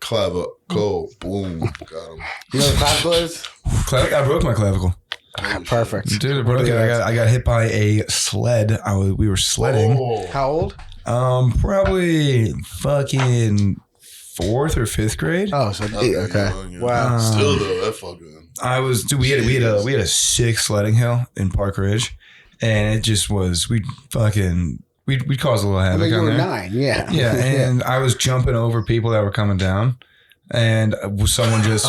clavicle. Boom. Got him. You know what clavicle is? I broke my clavicle. Perfect. Dude, I broke it. I got hit by a sled. We were sledding. Oh. How old? Probably fucking 4th or 5th grade. Oh, so okay. Yeah. Wow. Still though, that fucking. We had a sick sledding hill in Park Ridge, and it just was we'd cause a little havoc you on were there. 9, yeah. Yeah, and I was jumping over people that were coming down, and someone just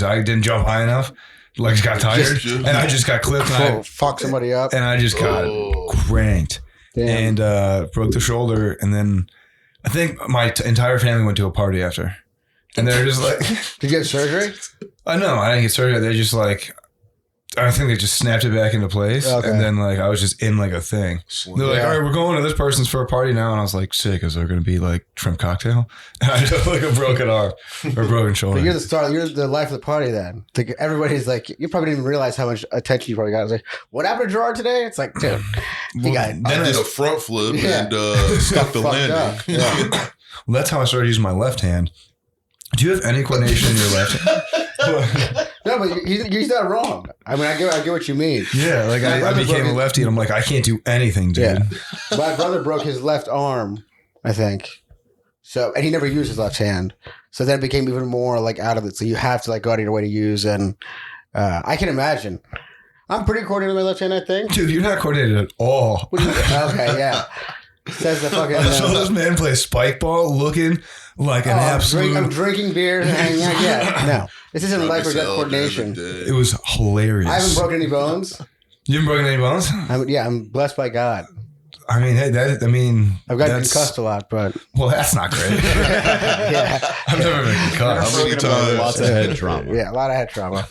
I didn't jump high enough. Legs got tired, and I just got clipped. And fuck somebody up. And I just got cranked. Damn. And broke the shoulder. And then I think my entire family went to a party after. And they're just like... Did you get surgery? No, I didn't get surgery. They're just like... I think they just snapped it back into place. Okay. And then like I was just in like a thing. They're like, all right, we're going to this person's for a party now. And I was like, sick. Is there going to be like shrimp cocktail? And I just like a broken arm or broken shoulder. But you're the star. You're the life of the party then. Like, everybody's like, you probably didn't even realize how much attention you probably got. I was like, what happened to Gerard today? It's like, dude, I did a front flip and stuck the landing. Yeah. Well, that's how I started using my left hand. Do you have any coordination in your left hand? No, but he's not wrong. I mean, I get what you mean. Yeah, like I became a lefty, and I'm like, I can't do anything, dude. Yeah. My brother broke his left arm, I think. So, and he never used his left hand. So then it became even more like out of it. So you have to like go out of your way to use. And I can imagine. I'm pretty coordinated with my left hand, I think. Dude, you're not coordinated at all. Okay, yeah. Says the fucking. I saw this man play spike ball looking like an absolute. I'm drinking beer and hanging out. Yeah, no. This isn't life or death coordination. It was hilarious. I haven't broken any bones. You haven't broken any bones? I'm blessed by God. I mean, hey, I've gotten concussed a lot, but. Well, that's not great. Yeah. I've never been concussed. How many times? Lots of head trauma. Yeah, a lot of head trauma.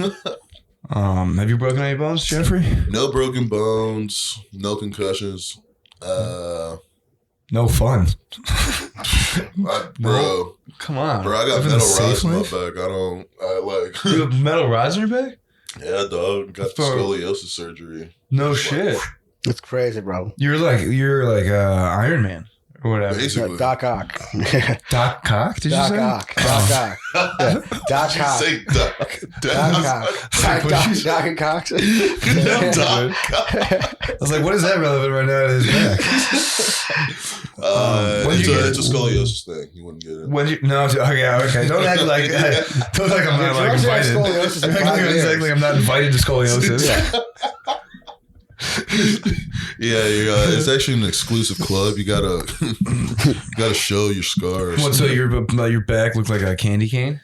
Have you broken any bones, Jeffrey? No broken bones, no concussions. No fun. Bro. Come on. Bro, I got metal rods in my back. You have metal rods in your back? Yeah, dog. Got scoliosis surgery. No shit. It's crazy, bro. You're like Iron Man or whatever. Basically. Doc Ock. Doc Cock? Did you say? Doc Ock. Yeah. Doc Ock. Say Doc. Doc Ock. Doc and Cox. Doc. I was like, what is that relevant right now to his back? It's a scoliosis thing. You wouldn't get it. Okay. Don't act like I'm not like invited. I'm not invited to scoliosis. Yeah, it's actually an exclusive club. You gotta show your scars. What? So your back looked like a candy cane?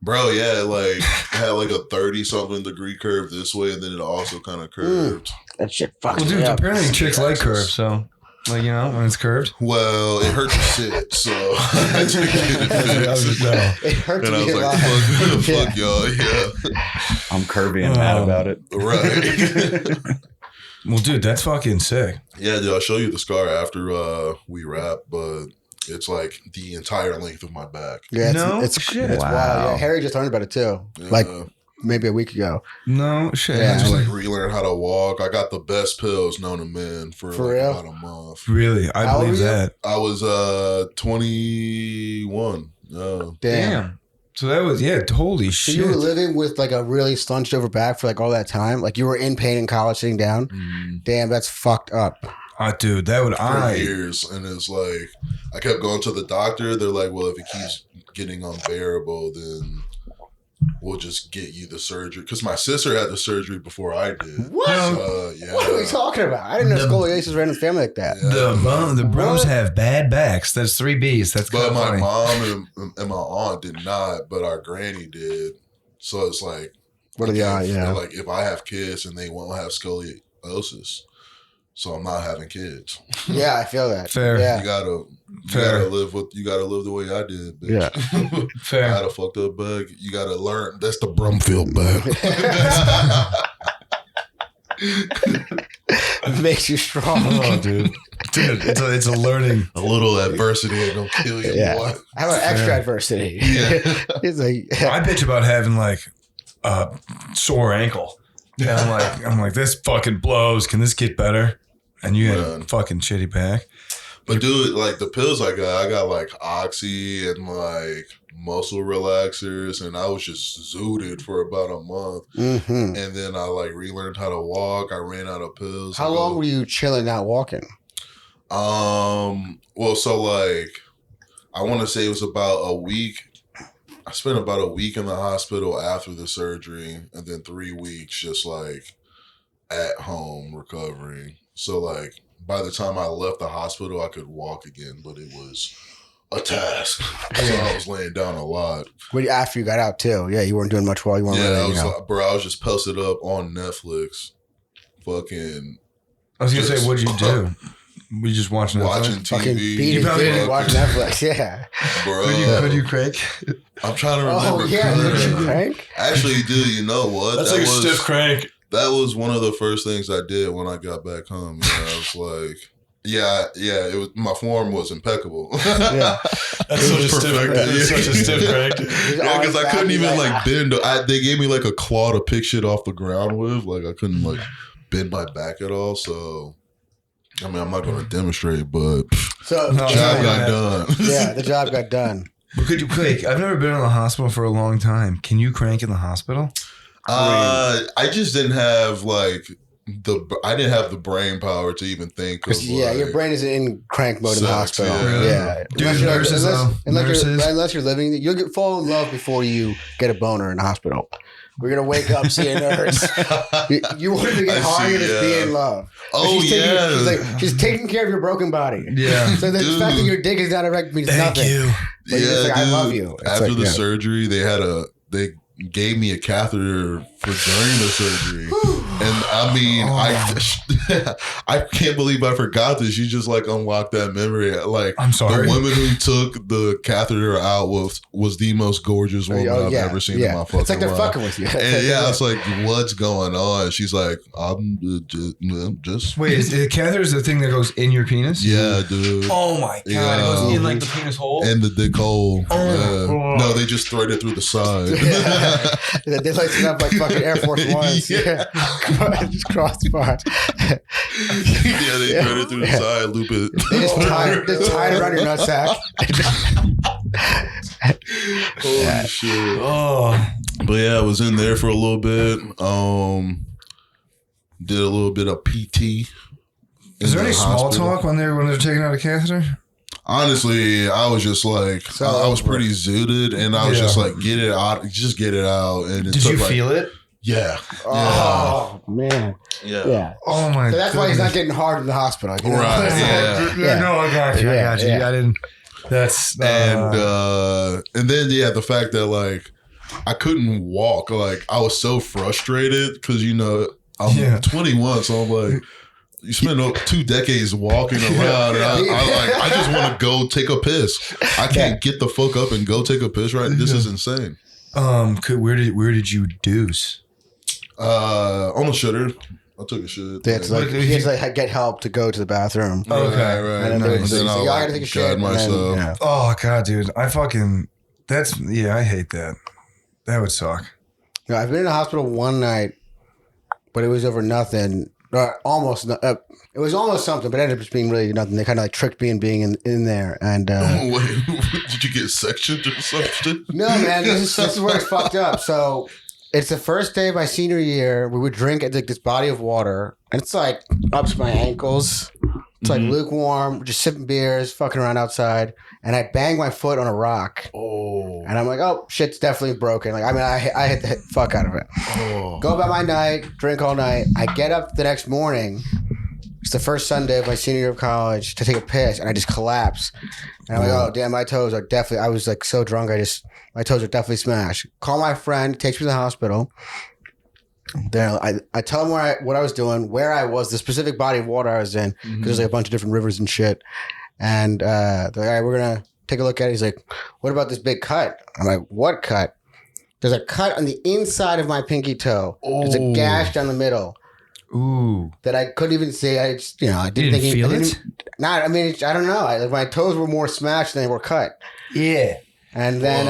Bro, yeah, like it had like a 30-something degree curve this way, and then it also kind of curved. That shit fucks Well, dude, me up. apparently chicks like curves, so like when it's curved. Well, it hurt to sit, so I had to get it fixed. It hurt And to I was get like, fuck y'all, yeah. I'm curvy and mad about it. Right. Well, dude, that's fucking sick. Yeah, dude, I'll show you the scar after we wrap, but it's like the entire length of my back. Yeah, Shit. It's wild. Yeah, Harry just learned about it too. Yeah. Like maybe a week ago. No shit. Yeah. I had to like relearn how to walk. I got the best pills known to men for like real? about a month. Really, I How old believe were you? that. I was 21. Damn. So that was holy So shit. you were living with like a really slunched over back for like all that time? Like you were in pain in college sitting down? Mm. Damn, that's fucked up. Dude, that would For years, and it's like I kept going to the doctor. They're like, well, if it keeps getting unbearable, then we'll just get you the surgery. Because my sister had the surgery before I did. What? Yeah. What are we talking about? I didn't know scoliosis ran in the family like that. Yeah. The bros have bad backs. That's 3 B's. That's But kind of my funny. mom and my aunt did not, but our granny did. So it's like, What are the odds? Yeah. like if I have kids and they won't have scoliosis, so I'm not having kids. Yeah, I feel that. Fair. Yeah. You gotta live the way I did, bitch. Yeah. Fair. I had a fucked up back. You gotta learn. That's the Brumfield back. Makes you strong. Oh, dude. It's a learning. A little adversity ain't gonna kill you, Yeah. boy. How about extra adversity? Yeah. It's like, I bitch about having like a sore ankle. And I'm like, this fucking blows. Can this get better? And you had a fucking shitty back. But dude, like the pills I got like Oxy and like muscle relaxers, and I was just zooted for about a month. Mm-hmm. And then I like relearned how to walk. I ran out of pills. How long were you chilling, not walking? Well, so like, I want to say it was about a week. I spent about a week in the hospital after the surgery, and then 3 weeks just like at home recovering. So like, by the time I left the hospital, I could walk again, but it was a task. So I was laying down a lot. After you got out too, yeah, you weren't doing much while you weren't. Yeah, really, I was like, bro, I was just posted up on Netflix, fucking. I was gonna say, what'd you do? Were you just watching TV? Fucking beating people watching Netflix, yeah. Bro, could you crank? I'm trying to remember. Oh yeah, did you crank? Actually, dude, you know what? That's like a stiff crank. That was one of the first things I did when I got back home. You know, I was like, yeah. It was, my form was impeccable. Yeah, That's such a stiff crank. That's such a stiff crank. Yeah, because I couldn't even like bend. They gave me like a claw to pick shit off the ground with. Like I couldn't like bend my back at all. So. I mean, I'm not going to demonstrate, but so the job got done. Yeah, the job got done. But could you crank? I've never been in the hospital for a long time. Can you crank in the hospital? I just didn't have like I didn't have the brain power to even think of. Yeah, your brain is in crank mode in the hospital. Yeah. Dude, unless you're living, you'll fall in love before you get a boner in the hospital. We're gonna wake up, see a nurse. You want to get hard and just be in love. Oh she's taking care of your broken body. Yeah. So the fact that your dick is not erect means nothing. Thank you. But you're just like, I love you. It's after like, the surgery, they gave me a catheter for during the surgery. And I mean, I can't believe I forgot this. You just like unlocked that memory. Like, I'm sorry. The woman who took the catheter out was the most gorgeous woman I've ever seen in my fucking life. It's like they're fucking with you. And yeah, it's like, what's going on? She's like, I'm just. Wait, is the catheter is the thing that goes in your penis? Yeah, dude. Oh my god, it goes in like the penis hole and the dick hole. No, they just thread it through the side. They light it up like fucking Air Force Ones. Yeah. Just crossbar. Yeah, they thread it through the side, loop it. They just tie it around your nutsack. Holy shit. Oh. But yeah, I was in there for a little bit. Did a little bit of PT. Is there any small talk when they're taking out a catheter? Honestly, I was just like, I was pretty zooted, and I was just like, get it out, just get it out. And it did you feel it? Yeah. Oh man. Yeah. Oh my. So that's why he's not getting hard in the hospital. You know? Right. Yeah. No, I got you. I didn't. That's and then the fact that like I couldn't walk, like I was so frustrated because I'm 21, so I'm like. You spend 2 decades walking around, and I just want to go take a piss. I can't get the fuck up and go take a piss. Right, this is insane. Where did you deuce? On the shitter. I took a shit. That's like he has to get help to go to the bathroom. Okay, right. And Nice. then I gotta take a shit. Myself. Oh god, dude, I hate that. That would suck. No, I've been in the hospital one night, but it was over nothing. Almost. It was almost something, but it ended up just being really nothing. They kind of like tricked me in being in there. And wait, did you get sectioned or something? No, man. This is where it's fucked up. So it's the first day of my senior year. We would drink at like this body of water, and it's like up to my ankles. It's like lukewarm, just sipping beers, fucking around outside. And I banged my foot on a rock. Oh. And I'm like, oh, shit's definitely broken. Like, I mean, I hit the fuck out of it. Oh. Go about my night, drink all night. I get up the next morning. It's the first Sunday of my senior year of college to take a piss. And I just collapse. And I'm like, oh, damn, my toes are definitely, I was like so drunk. My toes are definitely smashed. Call my friend, takes me to the hospital. There, I tell him what I was doing, where I was, the specific body of water I was in, because there's like a bunch of different rivers and shit. And they're like, all right, we're gonna take a look at it. He's like, what about this big cut? I'm like, what cut? There's a cut on the inside of my pinky toe. Oh. There's a gash down the middle. Ooh. That I couldn't even see. I just, I didn't think feel it. I don't know. My toes were more smashed than they were cut. Yeah. And then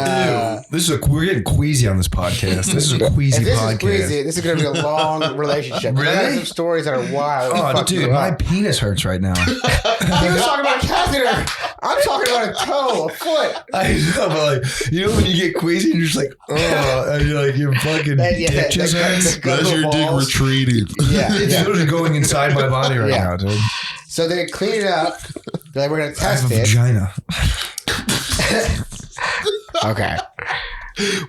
we're getting queasy on this podcast. This is a queasy if this podcast. is queasy, this is going to be a long relationship. Really? I got some stories that are wild. Oh, dude, my penis hurts right now. He was talking about a catheter. I'm talking about a toe, a foot. I know, but like, you know when you get queasy and you're just like, oh, and you're like, your fucking dick just hurts. That's your dick retreating. Yeah, It's literally going inside my body right now, dude. So they clean it up. They're like, we're going to I have test a it. vagina. Okay.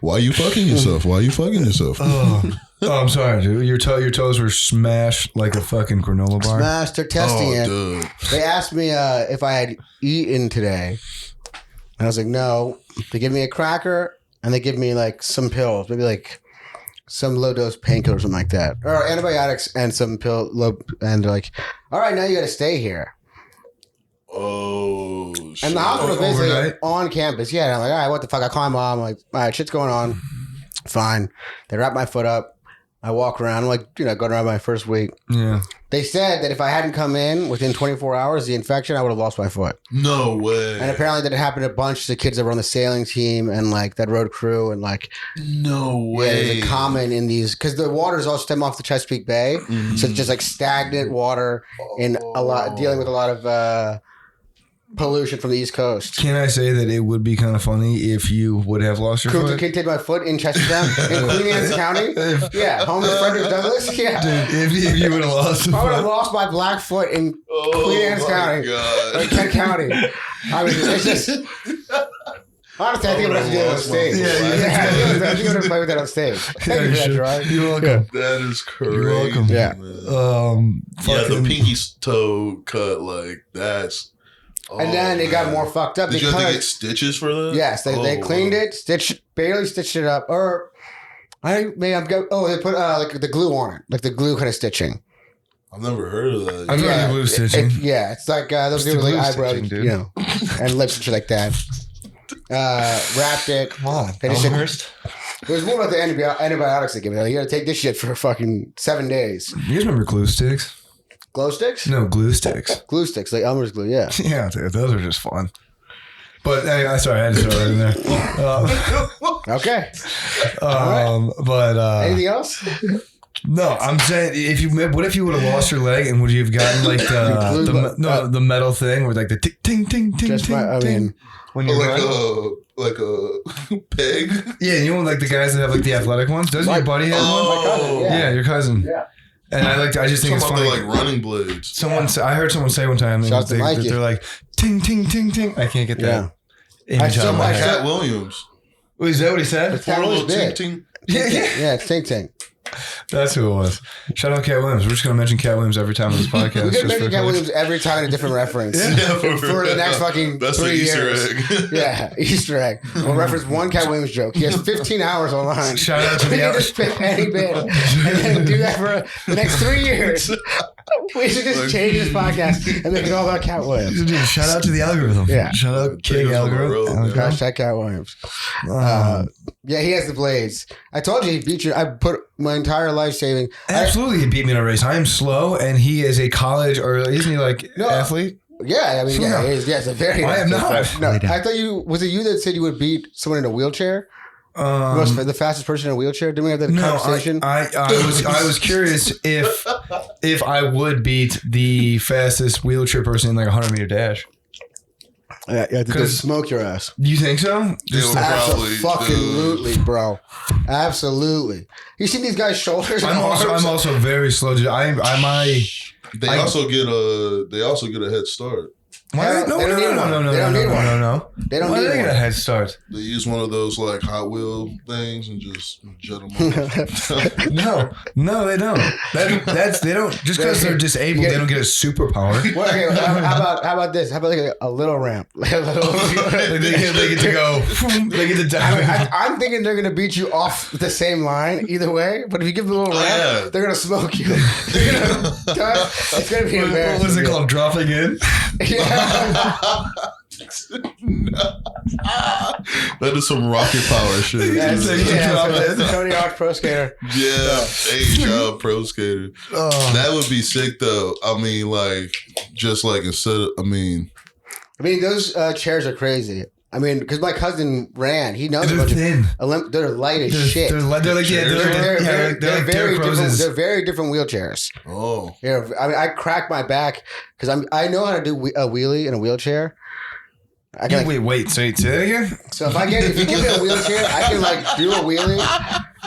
Why you fucking yourself? Oh, I'm sorry, dude. Your toes were smashed like a fucking granola bar. Smash, they're testing it. Dude. They asked me if I had eaten today. And I was like, no. They give me a cracker and they give me like some pills, maybe like some low dose painkiller or something like that, or antibiotics and some and they're like, all right, now you got to stay here. Oh, shit. And the hospital is basically Overnight? on campus. Yeah, and I'm like, all right, what the fuck? I call my mom. I'm like, all right, shit's going on. Fine. They wrap my foot up. I walk around. I'm like, going around my first week. Yeah. They said that if I hadn't come in within 24 hours, the infection, I would have lost my foot. No way. And apparently that had happened to a bunch of the kids that were on the sailing team and like that road crew and like, No yeah, way. there's a common in these, because the waters all stem off the Chesapeake Bay. Mhm. So it's just like stagnant water and dealing with a lot of pollution from the East Coast. Can I say that it would be kind of funny if you would have lost your The foot? kid take my foot in Chestertown in Queen Anne's County. Yeah, home to Frederick Douglass. Yeah. Dude, if you would have lost a I would have foot. lost my black foot in Oh Queen Anne's my County. God. Or Kent County. I mean, it's just... Honestly, I think I'm going to do that on stage. Yeah, I think I'm going to play with that on stage. Thank you for that, sure. Gerard. You're welcome. That is crazy. You're welcome. Yeah. Man. Yeah, Yeah, the pinky toe cut, like, that's... And then it got man. more fucked up Did you have to get because... stitches for that? Yes, they cleaned it, barely stitched it up. Or... they put like the glue on it. Like the glue kind of stitching. I've never heard of that. I've heard of glue stitching. It's like those It's do the with like glue eyebrows, stitching, dude. you know, and lips and shit like that. Wrapped it. Come on. They just Elmhurst. It was more about the antibiotics they give me. Like, you got to take this shit for fucking 7 days. You guys remember glue sticks? Glow sticks? No, glue sticks. Glue sticks, like Elmer's glue. Yeah. Yeah, dude, those are just fun. But sorry, I had to throw that in there. Okay. But Anything else? no, I'm saying what if you would have lost your leg and would you have gotten like the metal thing where like the ting ting ting ting Just ting my, ting when you're like a peg. yeah, you know like the guys that have like the athletic ones. Doesn't your buddy have one? My cousin, Yeah, your cousin. Yeah. And I just think it's Some of funny. the, like running blades. I heard someone say one time Shout out to Mikey. they're like ting ting ting ting. I can't get that. Yeah. Image out of my head. Cat Williams. Is that what he said? It's Cat Williams big. ting. Yeah, yeah. Yeah, it's Ting Ting. That's who it was. Shout out Cat Williams. We're just gonna mention Cat Williams every time on this podcast. We're going to just mention for Cat clicks. Williams every time in a different reference. Yeah, For the next fucking That's 3 the Easter years. egg. Yeah, Easter egg. We'll reference one Cat Williams joke. He has 15 hours online. Shout out to We the can just pick any bit and then do that for the next 3 years. We should just change this podcast and make it all about Cat Williams. Dude, shout out to the algorithm. Yeah. Shout out King Take us on the road, Algorithm. man. Hashtag Cat Williams. Yeah, he has the blades. I told you he beat you. I put my entire life saving. Absolutely, he beat me in a race. I am slow, and he is a college, or isn't he like No. athlete? Yeah, I mean, yeah, he is. Yeah, it's a very. I am not. No, I thought was it you that said you would beat someone in a wheelchair? The fastest person in a wheelchair? Didn't we have that No, conversation? I was curious if I would beat the fastest wheelchair person in like a 100-meter dash. Yeah, to 'Cause- smoke your ass. You think so? They Just were like- probably, Absolutely, bro. Absolutely. You see these guys' shoulders? And I'm also very slow. Dude. They also get a head start. Why? No. They don't need one. They don't need one. No. They don't Why need do they one. get a head start? They use one of those like Hot Wheel things and just jet them off. No, they don't. They don't. Just because they're disabled, they don't get a superpower. Well, okay, how about this? How about like a little ramp? Like a little. Like they get to go. They get to dive. I'm thinking they're gonna beat you off the same line either way. But if you give them a little ramp, yeah. they're gonna smoke you. They're gonna cut. It's gonna be embarrassing. What is it called? Dropping in. Yeah. That is some rocket power shit. That's It's a Tony Hawk Pro Skater. Yeah, hey, job pro skater. Oh. That would be sick though. I mean, like, just like instead of, I mean, those chairs are crazy. I mean, because my cousin ran. He knows a They're bunch thin. of they're light as shit. They're like They're Derek very different. Rose's. They're very different wheelchairs. Oh. Yeah, I mean, I crack my back because I know how to do a wheelie in a wheelchair. I can Wait. Say that again. So if you give me a wheelchair, I can like do a wheelie.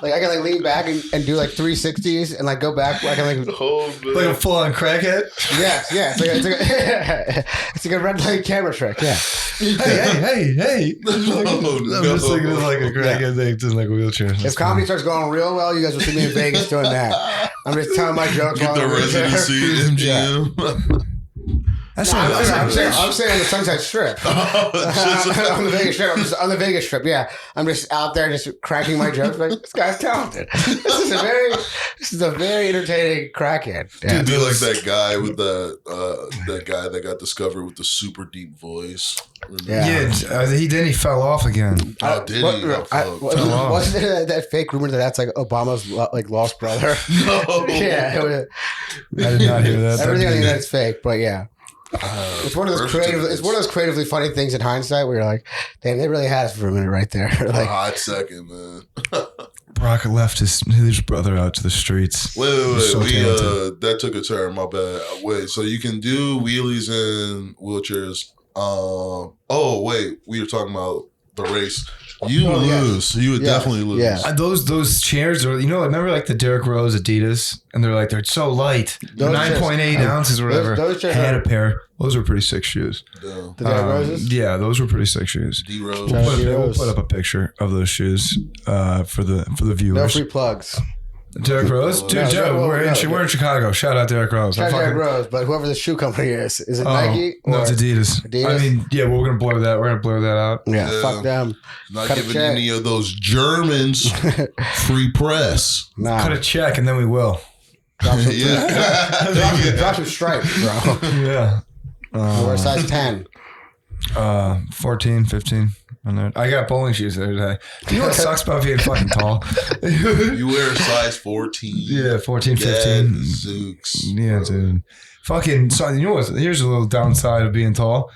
Like I can like lean back and do like 360s and like go back. I can Like a full on crackhead. yeah. It's like a red light camera trick. Yeah. Hey. I'm just thinking of like a crackhead thing, just like a wheelchair. If comedy starts going real well, you guys will see me in Vegas doing that. I'm just telling my jokes. Get the residency in MGM. I'm saying on the Sunset Strip. On the Vegas Strip. On the Vegas Strip, yeah. I'm just out there just cracking my jokes. Like, this guy's talented. This is a very entertaining crackhead. Yeah. Dude, be like that guy with that guy that got discovered with the super deep voice. Yeah. He fell off again. Oh, did he? Wasn't there that fake rumor that's like Obama's like lost brother? No. Yeah. I did not hear that. Everything on the internet's fake, but yeah. It's one of those creatively funny things in hindsight where you're like, damn, they really had us for a minute right there. Like, a hot second, man. Brock left his brother out to the streets. Wait. That took a turn. My bad. Wait, so you can do wheelies in wheelchairs. Wait, we were talking about the race. You lose. You would definitely lose. Yeah. Those chairs are, remember like the Derek Rose Adidas, and they're so light, 9.8 ounces or whatever. Those chairs had a pair. Those were pretty sick shoes. Yeah. The Derek Roses? Yeah, those were pretty sick shoes. D-Rose. We'll put up a picture of those shoes for the viewers. No free plugs. Derek Rose? Dude, we're in Chicago. Shout out Derek Rose. Shout out Derek Rose, but whoever the shoe company is it Nike? No, it's Adidas. Adidas? I mean, yeah, we're gonna blur that. We're gonna blur that out. Yeah, fuck them. Not giving any of those Germans free press. Nah. Cut a check and then we will. Drop some stripes, bro. Yeah. We're size 10. 14, 15. I got bowling shoes the other day. Do you know what sucks about being fucking tall? You wear a size 14. Yeah, 14, 15. Zooks. Yeah, dude. Fucking, so you know what? Here's a little downside of being tall.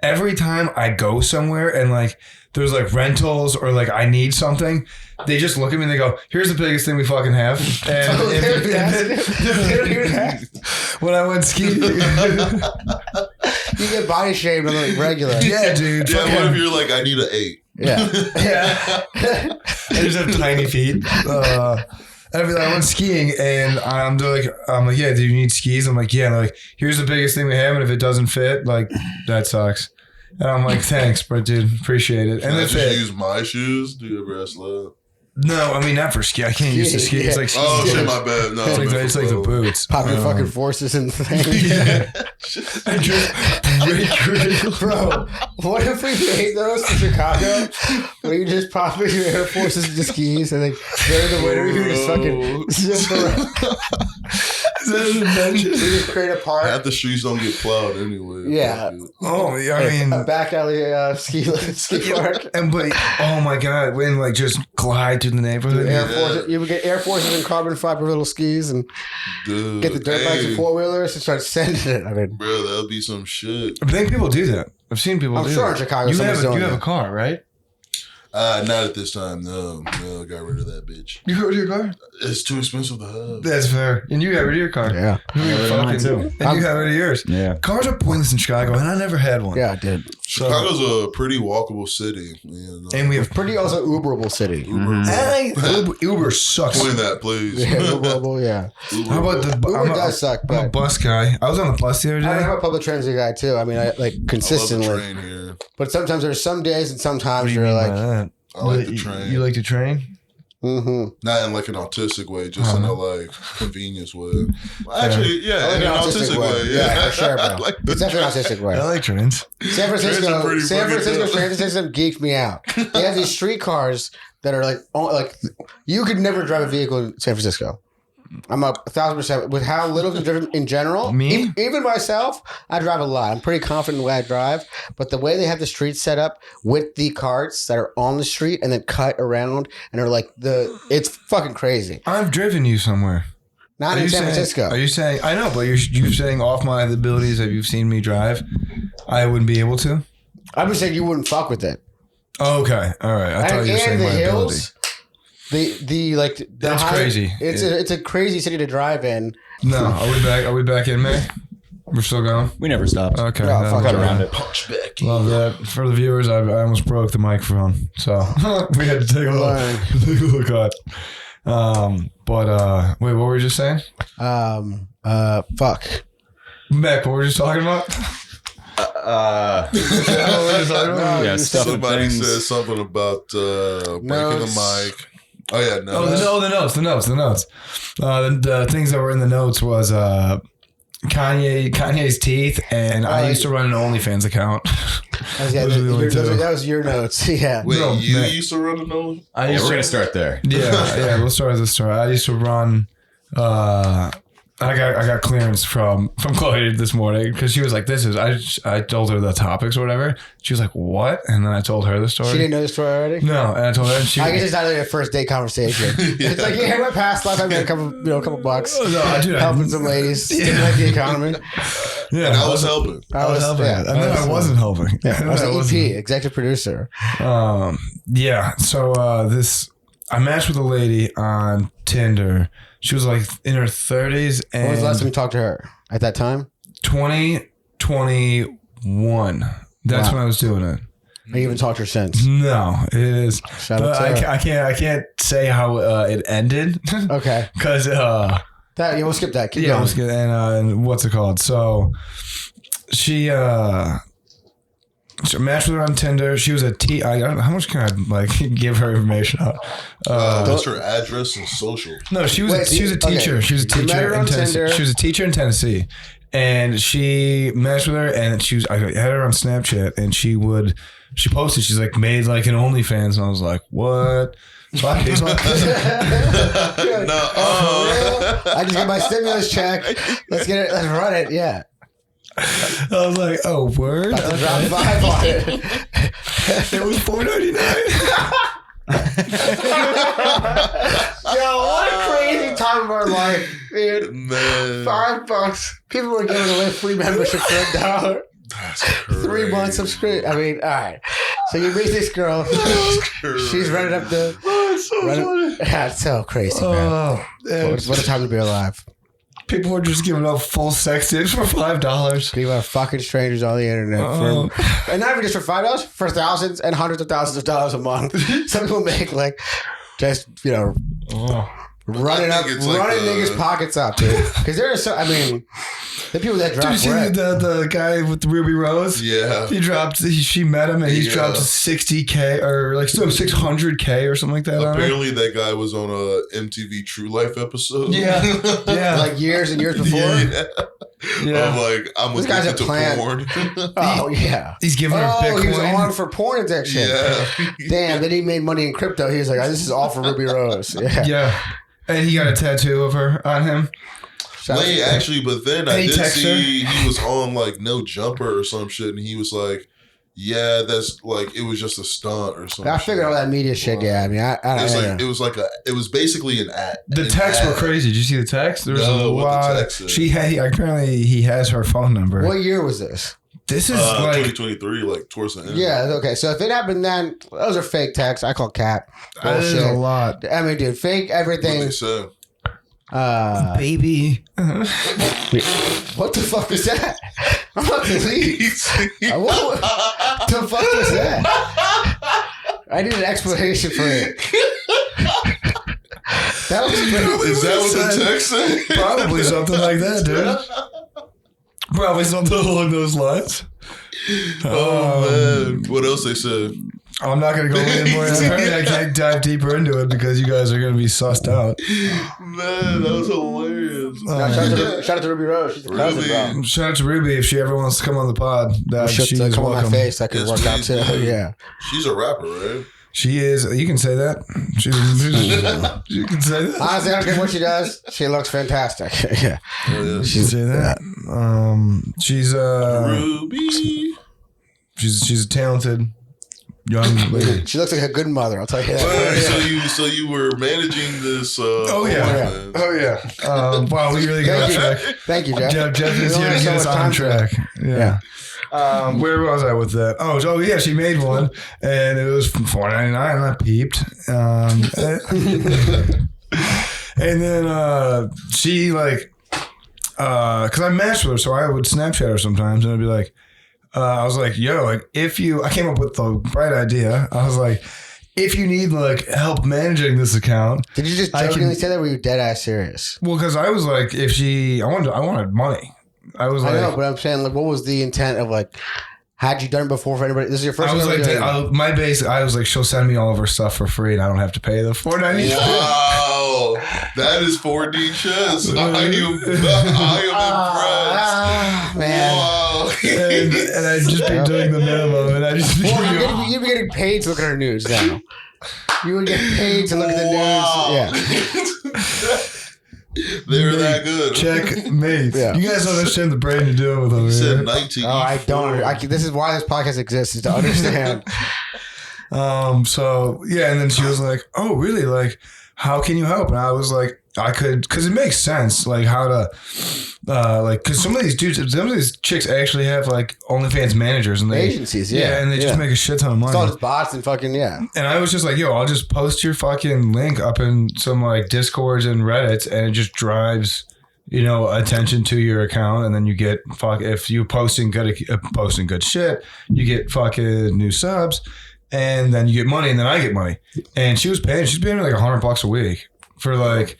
Every time I go somewhere and like there's like rentals or like I need something, they just look at me and they go, "Here's the biggest thing we fucking have." And They don't even ask. when I went skiing, You get body shamed on the regular. yeah, dude. Yeah, fucking- what if you're like, I need an 8? Yeah. Yeah. I just have tiny feet. I went skiing and I'm like, yeah, do you need skis? I'm like, yeah. And they're like, here's the biggest thing we have, and if it doesn't fit, like, that sucks. And I'm like, thanks, but dude, appreciate it. Can And I that's just it. use my shoes? Do you ever ask that? No, I mean, not for ski. I can't use the ski. It's like skis. Oh, shit, my bad. No, It's like the boots. Pop your fucking forces in the thing. Yeah. I just break. Bro, what if we made those in Chicago where you just pop in your Air Forces into skis and like they're the winter, you just fucking zip around. Is that an invention? You just create a park. Half the streets don't get plowed anyway. Yeah. Oh, yeah, I mean, A back alley ski park. but oh my god, when like just glide through the neighborhood. Air Forces, you would get Air Forces and carbon fiber little skis and Dude, get the dirt bikes and four wheelers and start sending it. I mean, bro, that'll be some shit. I think people do that. I've seen people I'm do sure that. in Chicago You someone's have doing a that. car, right? Not at this time. No, got rid of that bitch. You got rid of your car? It's too expensive to have. That's fair. And you got rid of your car. Yeah. You rid of fucking mine, too. And you got rid of yours. Yeah. Cars are pointless in Chicago, and I never had one. Yeah, I did. Chicago's a pretty walkable city. You know. And we have Pretty also Uberable city. Uber sucks. Point that, please. Yeah, Uberable, yeah. How about the Uber does suck, I'm a but bus guy. I was on the bus the other I'm day. a public transit guy too. I mean, I like I love the consistently. train here. But sometimes there's some days and What sometimes do you you're mean by like, that? I like the train. You like to train? mm-hmm. Not in like an autistic way, just in a like convenience way. Actually, yeah, I like in an an autistic way. Yeah, for sure, bro. I like the It's definitely an autistic way. I like trains. San Francisco, Trains are pretty San fucking Francisco's dope. transit system geeks me out. They have these streetcars that are like you could never drive a vehicle in San Francisco. I'm 1,000% with how little is driven in general. Me? Even myself, I drive a lot. I'm pretty confident in the way I drive. But the way they have the streets set up with the carts that are on the street and then cut around and are like it's fucking crazy. I've driven you somewhere. Not in San Francisco. Are you saying? I know, but you're saying off my abilities that you've seen me drive, I wouldn't be able to. I'm just saying you wouldn't fuck with it. Oh, okay. All right. I thought you were saying the liability. hills. That's crazy. It's a crazy city to drive in. No, are we back in May? We're still going. We never stopped. Okay, No, fuck Cut it. around it. Punch back. Love that. For the viewers, I almost broke the microphone, so we had to take a little cut. Wait, what were we just saying? Fuck. Mac, what were we just talking about? Yeah, stuff and Somebody things. said something about breaking the mic. Oh yeah, no. Oh, the notes. The things that were in the notes was Kanye's teeth, and I used to run an OnlyFans account. That was your notes. Yeah. Wait, No, you man. used to run a nose? Yeah, we're gonna start there. Yeah, we'll start with this story. I used to run. I got clearance from Chloe this morning because she was like, "This is." I told her the topics or whatever. She was like, "What?" And then I told her the story. She didn't know the story already. No, and I told her, and she. I guess it's not like a first date conversation. It's like, yeah, my past life, I made a couple bucks, helping some ladies, like the economy. Yeah, And I was helping. I was helping, yeah, and then I wasn't helping. I was an EP, executive producer. Yeah. So I matched with a lady on Tinder. She was like in her 30s, and When was the last time you talked to her? At that time? 2021. That's Wow. when I was doing it. Have you even talked to her since? No, it is. Shout out But to her. I can't say how it ended Okay. because We'll skip that. Keep yeah, going. let's get and what's it called? So she matched with her on Tinder. She was a I don't know how much can I like give her information out. What's her address and social? No, she was Wait, she was a teacher. okay. She was a You met teacher her in on Tennessee. Tinder. She was a teacher in Tennessee, and she matched with her, and I had her on Snapchat, and she posted, she's like made like an OnlyFans, and I was like, what? So I paid my I just got my stimulus check. Let's get it. Let's run it. Yeah. I was like, oh, word. About to drop 5 on it. It was $4.99. Yo, what a crazy time of our life, dude. Man. $5. People were giving away free membership for $1. That's 3 months subscription. I mean, all right. So you meet this girl. She's running up the. Oh, it's so funny. That's so crazy, man. What a time to be alive. People were just giving out full sex tips for $5. People are fucking strangers on the internet. And not even just for $5, for thousands and hundreds of thousands of dollars a month. Some people make like just, running niggas' pockets up, dude. Because there are so, I mean, the people that drop Did you see bread. the guy with the Ruby Rose? Yeah. She met him and he's dropped 60K or like 600K or something like that. Apparently, that guy was on a MTV True Life episode. Yeah. Yeah. Like years and years before. Yeah. I'm like, I'm This guy's a addicted to plant. porn. Oh, yeah. He's giving her Bitcoin. He was on for porn addiction. Yeah. Damn, then he made money in crypto. He was like, this is all for Ruby Rose. Yeah. Yeah. And he got a tattoo of her on him. Wait, actually, but then I He did texted see he was on like No Jumper or some shit, and he was like, "Yeah, that's like it was just a stunt or something." I figured all that media shit. Yeah, I mean, I It was like it was basically an ad. The texts were crazy. Did you see the text? There was No, a what the lot. text said. Apparently he has her phone number. What year was this? This is like 2023, like towards the end. Yeah, okay. So if it happened then, those are fake texts. I call cap. that is a Bullshit. lot. I mean, dude, fake What everything. they said. Baby. What the fuck was that? I'm about to leave. What the fuck was that? I need an explanation for it. That was Is that what the text said? Probably something like that, dude. Probably something along those lines. Oh man, what else they said? I'm not going to go in more. Apparently I can't dive deeper into it because you guys are going to be sussed out. Man, that was hilarious. shout out to Ruby Rose. She's a cousin, bro. Shout out to Ruby if she ever wants to come on the pod. She's She's come on my welcome. face. That could Yes, work out please. too. Yeah. She's a rapper, right? She is. You can say that. You can say that. Honestly, I don't care what she does. She looks fantastic. Yeah. Oh, yeah. You can say that. She's Ruby. she's a talented young lady. She looks like a good mother. I'll tell you that. Wait, so you were managing this? Oh yeah. Wow, we really got on track. Thank you, Jeff. Jeff is We here only to have get us so much on time track. Yeah. Where was I with that? Oh yeah, she made one, and it was $4.99, and I peeped. And then she like, because I matched with her, so I would Snapchat her sometimes, and I'd be like, I was like, yo, like I came up with the bright idea. I was like, if you need like help managing this account, did you just jokingly say that? Or were you dead ass serious? Well, because I was like, I wanted money. I know, but I'm saying, like, what was the intent of like? Had you done it before for anybody? This is your first. I was like, I was like, she'll send me all of her stuff for free, and I don't have to pay the $4.99. Wow, that is 4D chess. I am impressed, man. Wow. and I'd just be doing the minimum, and I just you'd be getting paid to look at her news now. You would get paid to look at the news. Yeah. They're that good. Checkmate. Yeah. You guys don't understand the brain you're dealing with over You here. said 19. Oh, I don't. This is why this podcast exists, is to understand. So yeah, and then she was like, "Oh, really? Like, how can you help?" And I was like, "I could," because it makes sense, like how to, like, because some of these chicks actually have like OnlyFans managers and agencies, and they just make a shit ton of money. It's all just bots and fucking And I was just like, "Yo, I'll just post your fucking link up in some like Discords and Reddits, and it just drives." Attention to your account, and then you get if you posting good shit, you get fucking new subs, and then you get money, and then I get money. And she's paying me like $100 a week for like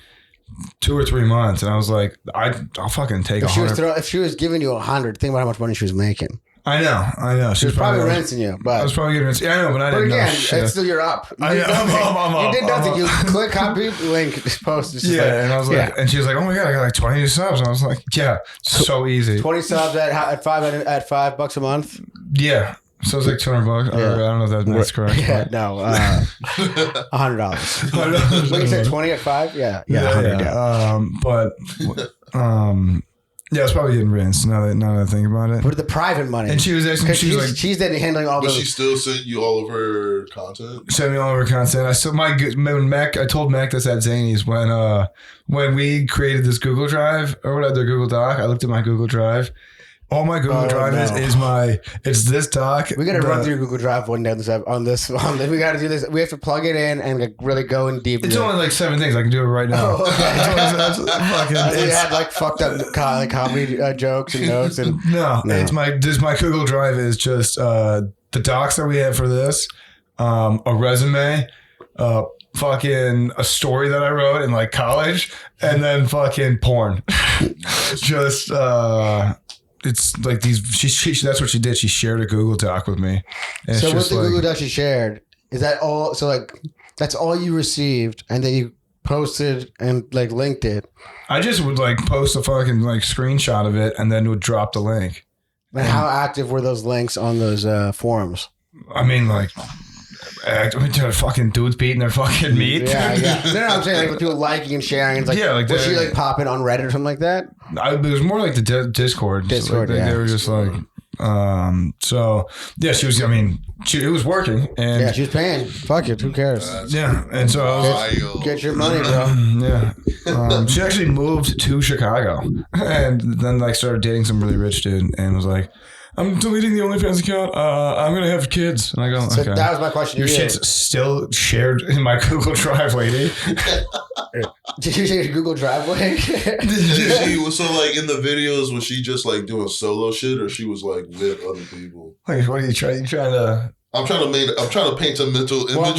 2 or 3 months, and I was like, I'll fucking take $100. If she was giving you $100, think about how much money she was making. I know. She was probably rinsing you, but I was probably getting rinsed. Yeah, I know, but I didn't know. It's still you're up. You did nothing. You click copy link, post. And I was like, and she was like, "Oh my god, I got like 20 subs," and I was like, "Yeah, so easy." 20 subs at $5 a month. Yeah. So it's like $200. I don't know if that's correct. Yeah, no, $100. When you said 20 at 5, yeah, 100. Yeah, it's probably getting rinsed now that I think about it. But the private money, and she was asking, she's then handling all. But she still sent you all of her content. Sent me all of her content. I told Mac this at Zany's when we created this Google Drive or whatever Google Doc. I looked at my Google Drive. All my Google Drive it's this doc. We got to run through Google Drive one day on this. We got to do this. We have to plug it in and like really go in deep. It's only like 7 things. I can do it right now. Oh, okay. We had like fucked up comedy jokes and notes and no. It's my Google Drive is just the docs that we have for this, a resume, fucking a story that I wrote in like college, and then fucking porn. Just it's like these. She that's what she did. She shared a Google Doc with me. And so with the Google Doc she shared, is that all? So like that's all you received, and then you posted and like linked it. I just would like post a fucking like screenshot of it, and then would drop the link. And how active were those links on those forums? I mean, like. Fucking dudes beating their fucking meat. Yeah. No, I'm saying like people liking and sharing. It's like, was she like popping on Reddit or something like that? It was more like the Discord. They were just like, so yeah, she was. I mean, it was working, and yeah, she was paying. Fuck it, who cares? And so I was get your money, bro. Yeah. She actually moved to Chicago, and then like started dating some really rich dude, and was like, I'm deleting the OnlyFans account. I'm going to have kids. And I go, so okay. That was my question. Your shit's still shared in my Google Drive, lady. Did you say Google Drive link? So like in the videos, was she just like doing solo shit or she was like with other people? Like, what are you trying to... I'm trying to paint a mental image. Well,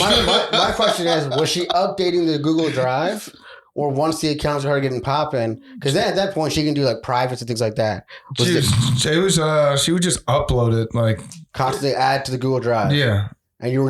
my question is, was she updating the Google Drive? Or once the accounts are getting popping, because then at that point she can do like privates and things like that. She would just upload it like constantly add to the Google Drive. Yeah, and you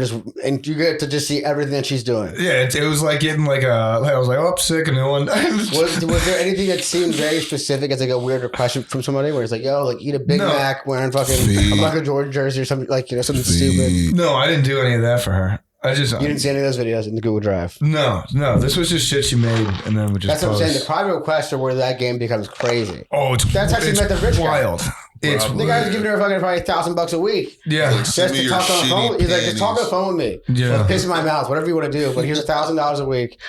get to just see everything that she's doing. Yeah, it was like getting like I was like, oh, sick, a new one. was there anything that seemed very specific as like a weird request from somebody where it's like, yo, like eat a Big Mac wearing fucking a Michael Jordan jersey or something like something stupid? No, I didn't do any of that for her. You didn't see any of those videos in the Google Drive? No. This was just shit she made, and then we just. That's what I'm saying. The private requests are where that game becomes crazy. Oh, that's how she met the rich wild. Guy. The guy's giving her fucking probably $1,000 a week. Yeah, just to talk on the phone. He's like, just talk on the phone with me. Yeah, like, piss in my mouth, whatever you want to do. But here's $1,000 a week.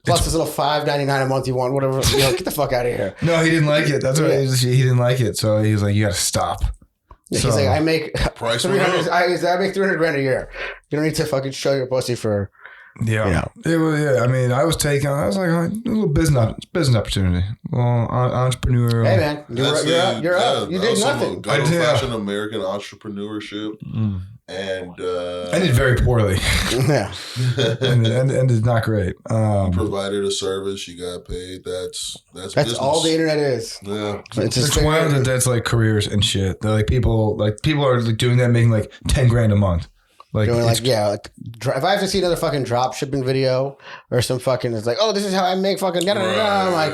Plus this little $5.99 a month you want, whatever. Get the fuck out of here. No, he didn't like it. That's what he didn't like it. So he was like, you got to stop. He's So- like, I make Price 300. went I make 300 grand a year. You don't need to fucking show your pussy for. Yeah. It was, I mean, I was like, a little business opportunity. Well, entrepreneur. Hey man, you're up. You did nothing. Good old-fashioned American entrepreneurship. And I did very poorly. Yeah. and it's not great. Provided a service, you got paid. That's business. all the internet is. Yeah. It's wild that that's like careers and shit. They're like people are like doing that, making like 10 grand a month. Like, Doing like if I have to see another fucking drop shipping video or some fucking, it's like, oh, this is how I make fucking. I'm like,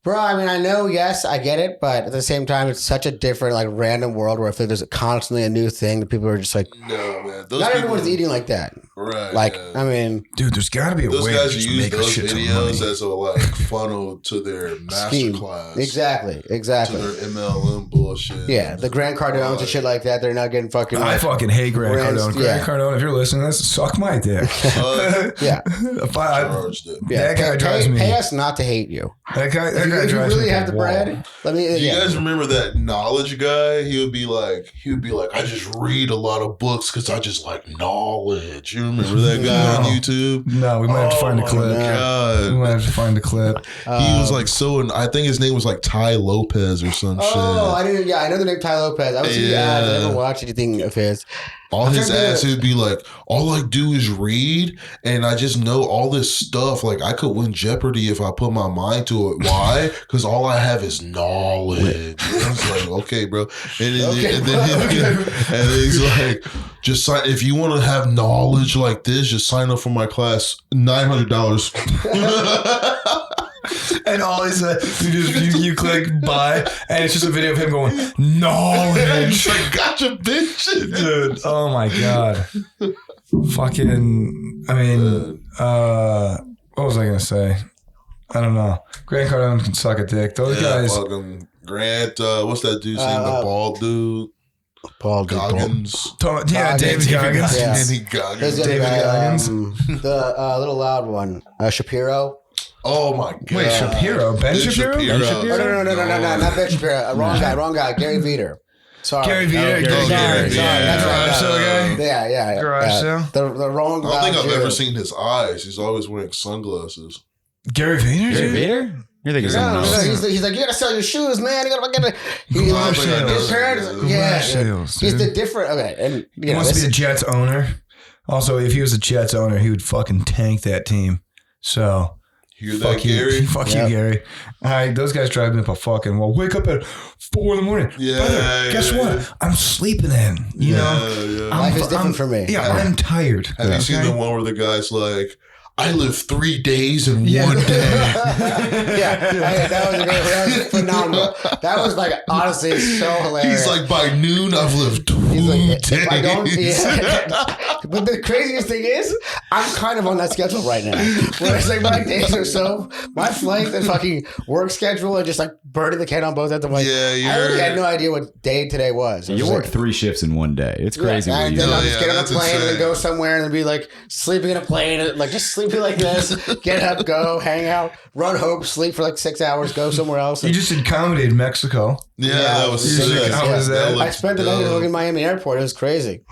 bro. I mean, I know, yes, I get it, but at the same time, it's such a different, like, random world where I feel there's constantly a new thing that people are just like, no, man. Not everyone's eating like that. Right. Like, yeah. I mean, dude, there's got to be a those way guys to just use make a those shit ton of videos money. as a like funnel to their scheme. masterclass. Exactly. To their MLM bullshit. Yeah, the Grant Cardones and shit like that. They're not getting fucking. I fucking hate Grant Cardone. Yeah. Grant Cardone, if you're listening to this, suck my dick. Yeah. Charged it. That guy drives me. Pay us not to hate you. That guy If you drives really me have up the a wall. bread, let me. Do you Yeah. guys remember that knowledge guy? He would be like, I just read a lot of books because I just like knowledge. You remember that guy on YouTube? No, we might have to find a clip. God. We might have to find a clip. He was like I think his name was like Ty Lopez or some Oh, shit. I didn't. Yeah, I know the name Ty Lopez. I was seeing ads. I never watched anything of his. All I'm his trying to ass, do he'd be like, all I do is read, and I just know all this stuff. Like, I could win Jeopardy if I put my mind to it. Why? Because all I have is knowledge. And I was like, okay, bro. And then he's like, just sign. If you want to have knowledge like this, just sign up for my class. $900. And all he said, you click buy, and it's just a video of him going, knowledge. It's like, gotcha, bitch. Dude, oh my God. Fucking, I mean, what was I going to say? I don't know. Grant Cardone can suck a dick. Those guys. Fucking Grant, what's that dude's name? The bald dude? Paul Goggins. David Goggins. Yeah. Danny Goggins. David Goggins. The little loud one, Shapiro. Oh my God. Wait, Shapiro? Ben Shapiro? Oh, no, not Ben Shapiro. Wrong guy. Gary Veter. Sorry. Gary Veter. Gary. Sorry. Yeah. That's Garage sale guy? Yeah. Garage sale? The wrong. I don't think loud I've dude. ever seen his eyes. He's always wearing sunglasses. Gary Veter? Gary dude? Vader? You're thinking someone No, else. he's like, you gotta sell your shoes, man. You gotta get it. Garage sales. His parents, Garage sales, he's dude. the different. Okay, and He you know, wants to this be a Jets owner. Also, if he was a Jets owner, he would fucking tank that team. So, Hear that, fuck you, Gary? fuck you, Gary. Those guys drive me up a fucking wall. Wake up at 4 a.m. Yeah, Brother, guess what? I'm sleeping in. You know, Yeah. life is different for me. Yeah, I'm tired. Have you seen the one where the guy's like, I live 3 days in 1 day? That was phenomenal. That was like honestly so hilarious. He's like, by noon, I've lived 2 He's like, days. if I don't, but the craziest thing is, I'm kind of on that schedule right now. Where it's like my days are so, my flight and fucking work schedule and just like burning the candle on both ends. I'm like, Yeah, I really had no idea what day today was. You work 3 shifts in 1 day. It's crazy. Yeah, what and you then do. I'll just get on a that's plane and insane. then go somewhere and then be like sleeping in a plane, and like just sleeping like this, get up, go, hang out, run home, sleep for like 6 hours, go somewhere else. You just did comedy in Mexico. Yeah, that was Yeah, sick. how was that? I spent the night in Miami airport. It was crazy.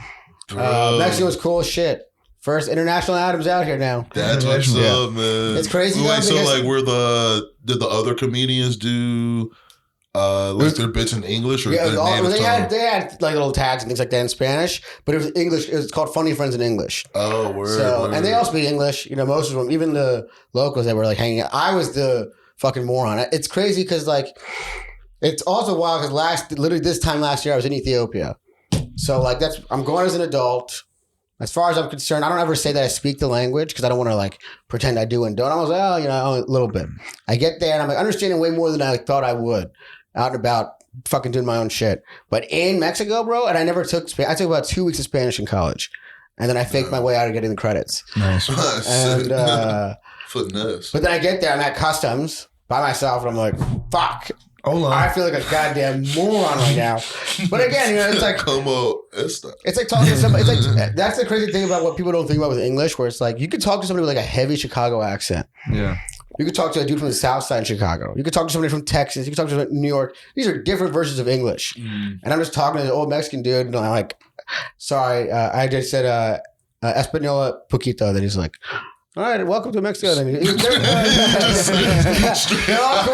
Mexico was cool as shit. First international Adams out here now. That's what's up, man. It's crazy, though, Wait, so because- like, did the other comedians do like their bits in English or Yeah, their native they tongue? had like little tags and things like that in Spanish, but it was English. It was called Funny Friends in English. Oh, word. So, word. and they all speak English. You know, most of them, even the locals that were like hanging out. I was the fucking moron. It's crazy because like, it's also wild because literally this time last year I was in Ethiopia. So like I'm going as an adult. As far as I'm concerned, I don't ever say that I speak the language because I don't want to like pretend I do and don't. I was like, a little bit. I get there and I'm like understanding way more than I thought I would, out and about, fucking doing my own shit. But in Mexico, bro, and I never took Spanish. I took about 2 weeks of Spanish in college, and then I faked my way out of getting the credits. Nice. And Finesse. but then I get there, I'm at customs by myself, and I'm like, fuck. Hola. I feel like a goddamn moron right now. But again, it's like Come on, it's like talking to somebody. It's like that's the crazy thing about what people don't think about with English, where it's like you can talk to somebody with like a heavy Chicago accent. Yeah. You could talk to a dude from the South Side in Chicago. You could talk to somebody from Texas. You could talk to somebody from New York. These are different versions of English. And I'm just talking to this old Mexican dude, and I'm like, sorry, I just said Española poquito. Then he's like, all right, welcome to Mexico. They're all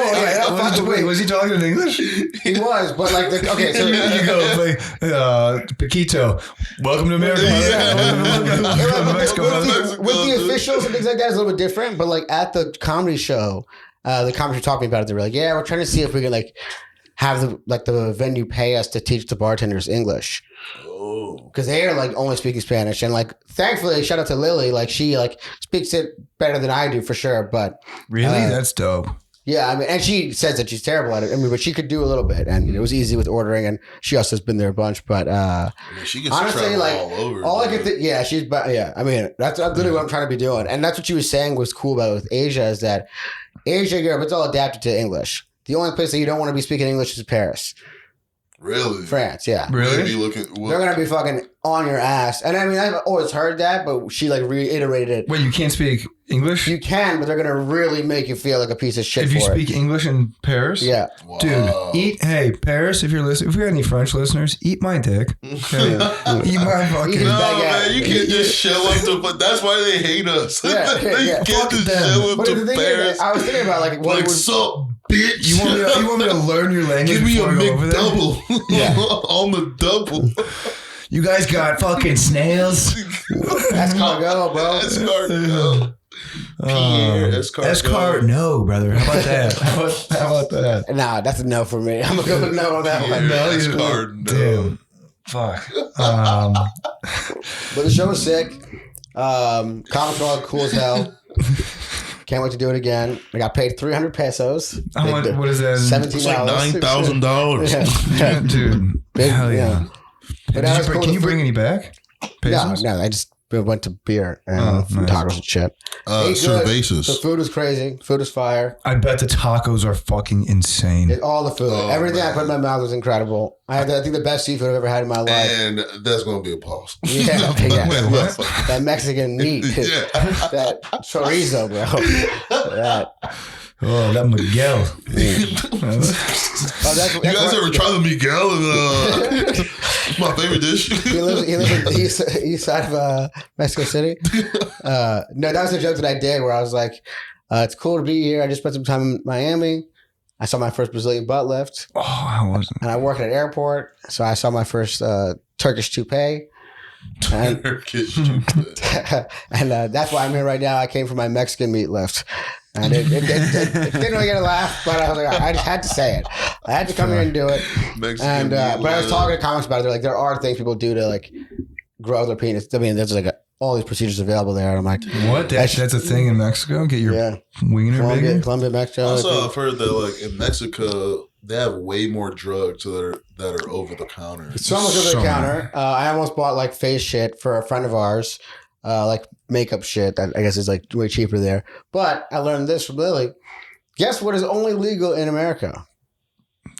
cool. Wait, was he talking in English? He was, but like, okay, so you go like Paquito. Welcome to America. Welcome to Mexico. With the officials and things like that, it's a little bit different. But like at the comedy show, the comics were talking about it. They were like, "Yeah, we're trying to see if we can like have the venue pay us to teach the bartenders English." Because they are like only speaking Spanish, and like thankfully, shout out to Lily, like she like speaks it better than I do for sure. But really, that's dope. Yeah, I mean, and she says that she's terrible at it. I mean, but she could do a little bit, and it was easy with ordering, and she also has been there a bunch. But she gets honestly, like all over. All I could think, yeah, she's, yeah. I mean, that's literally what I'm trying to be doing, and that's what she was saying was cool about it with Asia is that Asia, Europe, it's all adapted to English. The only place that you don't want to be speaking English is Paris. Really? France, yeah. Really? They're gonna be fucking on your ass, and I mean, I've always heard that, but she like reiterated it. Wait, you can't speak English? You can, but they're gonna really make you feel like a piece of shit. If you speak English in Paris, yeah, wow. Dude, hey Paris, if you're listening, if we got any French listeners, eat my dick. Okay? Eat my fucking. No, man, you can't just show up to. But that's why they hate us. Yeah, You can't just show up but to the thing Paris. is, I was thinking about like what Like, would, sup, bitch? You want me to learn your language? Give me a before I go over there? McDouble. Yeah. On the double. You guys got fucking snails. escargot, bro. Escargot. Pierre Escart, no, brother. How about that? How about that? Nah, that's a no for me. I'm gonna go with no on that one. No, Escargot. Damn. Fuck. But the show was sick. Comics were all cool as hell. Can't wait to do it again. I got paid 300 pesos. How much? What is that? $17. It's like $9,000. Yeah. Dude. Big, Hell yeah. yeah. But that was cool. Can you bring any back? No, Pesos? no. I just went to beer and nice. tacos and shit. Ate good. Cervezas. The food was crazy. Food was fire. I bet the tacos are fucking insane. All the food. Everything I man. put in my mouth was incredible. I think the best seafood I've ever had in my life. And that's going to be a pause. Yeah, okay, yeah. Wait, what? That Mexican meat. Yeah. That chorizo, bro. That. Oh, that Miguel. That's You guys ever try the Miguel? It's my favorite dish. He lives in the east side of Mexico City. No, that was a joke that I did where I was like, it's cool to be here. I just spent some time in Miami. I saw my first Brazilian butt lift. Oh, how was it? And I work at an airport. So I saw my first Turkish toupee. And, Turkish. and that's why I'm here right now. I came from my Mexican meat lift. And it didn't really get a laugh, but I was like, I just had to say it. I had to come here and do it. Mexican And meat but I was lift. talking to comics about it. They're like, there are things people do to like grow their penis. I mean, there's like all these procedures available there. And I'm like, What? That's a thing in Mexico? Get your yeah, wiener bigger? Colombia, Mexico. Also, I've heard that like in Mexico, they have way more drugs that are over the counter. So much over the counter. I almost bought like face shit for a friend of ours, like makeup shit that I guess is like way cheaper there. But I learned this from Lily. Guess what is only legal in America?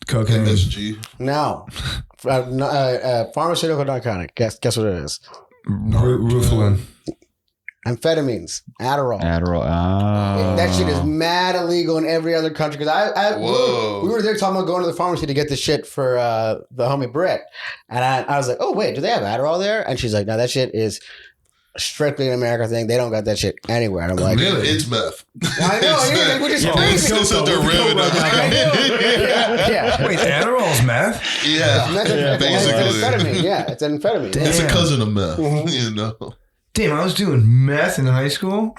Cocaine. MSG. No. Pharmaceutical narcotic. Guess what it is? Rufalin. Amphetamines. Adderall. Adderall. That shit is mad illegal in every other country. Because Whoa. we were there talking about going to the pharmacy to get the shit for the homie Britt. And I was like, oh, wait, do they have Adderall there? And she's like, no, that shit is strictly an America thing. They don't got that shit anywhere. And I'm like, Really? It's meth. I know, which is crazy. It's a derivative. Yeah. Wait, Adderall's meth? Yeah, It's basically. amphetamine. Yeah, it's an amphetamine. Damn. It's a cousin of meth, Mhm. you know. Damn, I was doing meth in high school?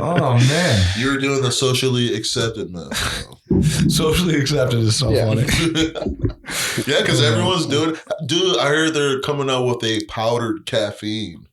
Oh, man. You were doing the socially accepted meth. Socially accepted is so Yeah. funny. Yeah, because everyone's doing. Dude, I heard they're coming out with a powdered caffeine.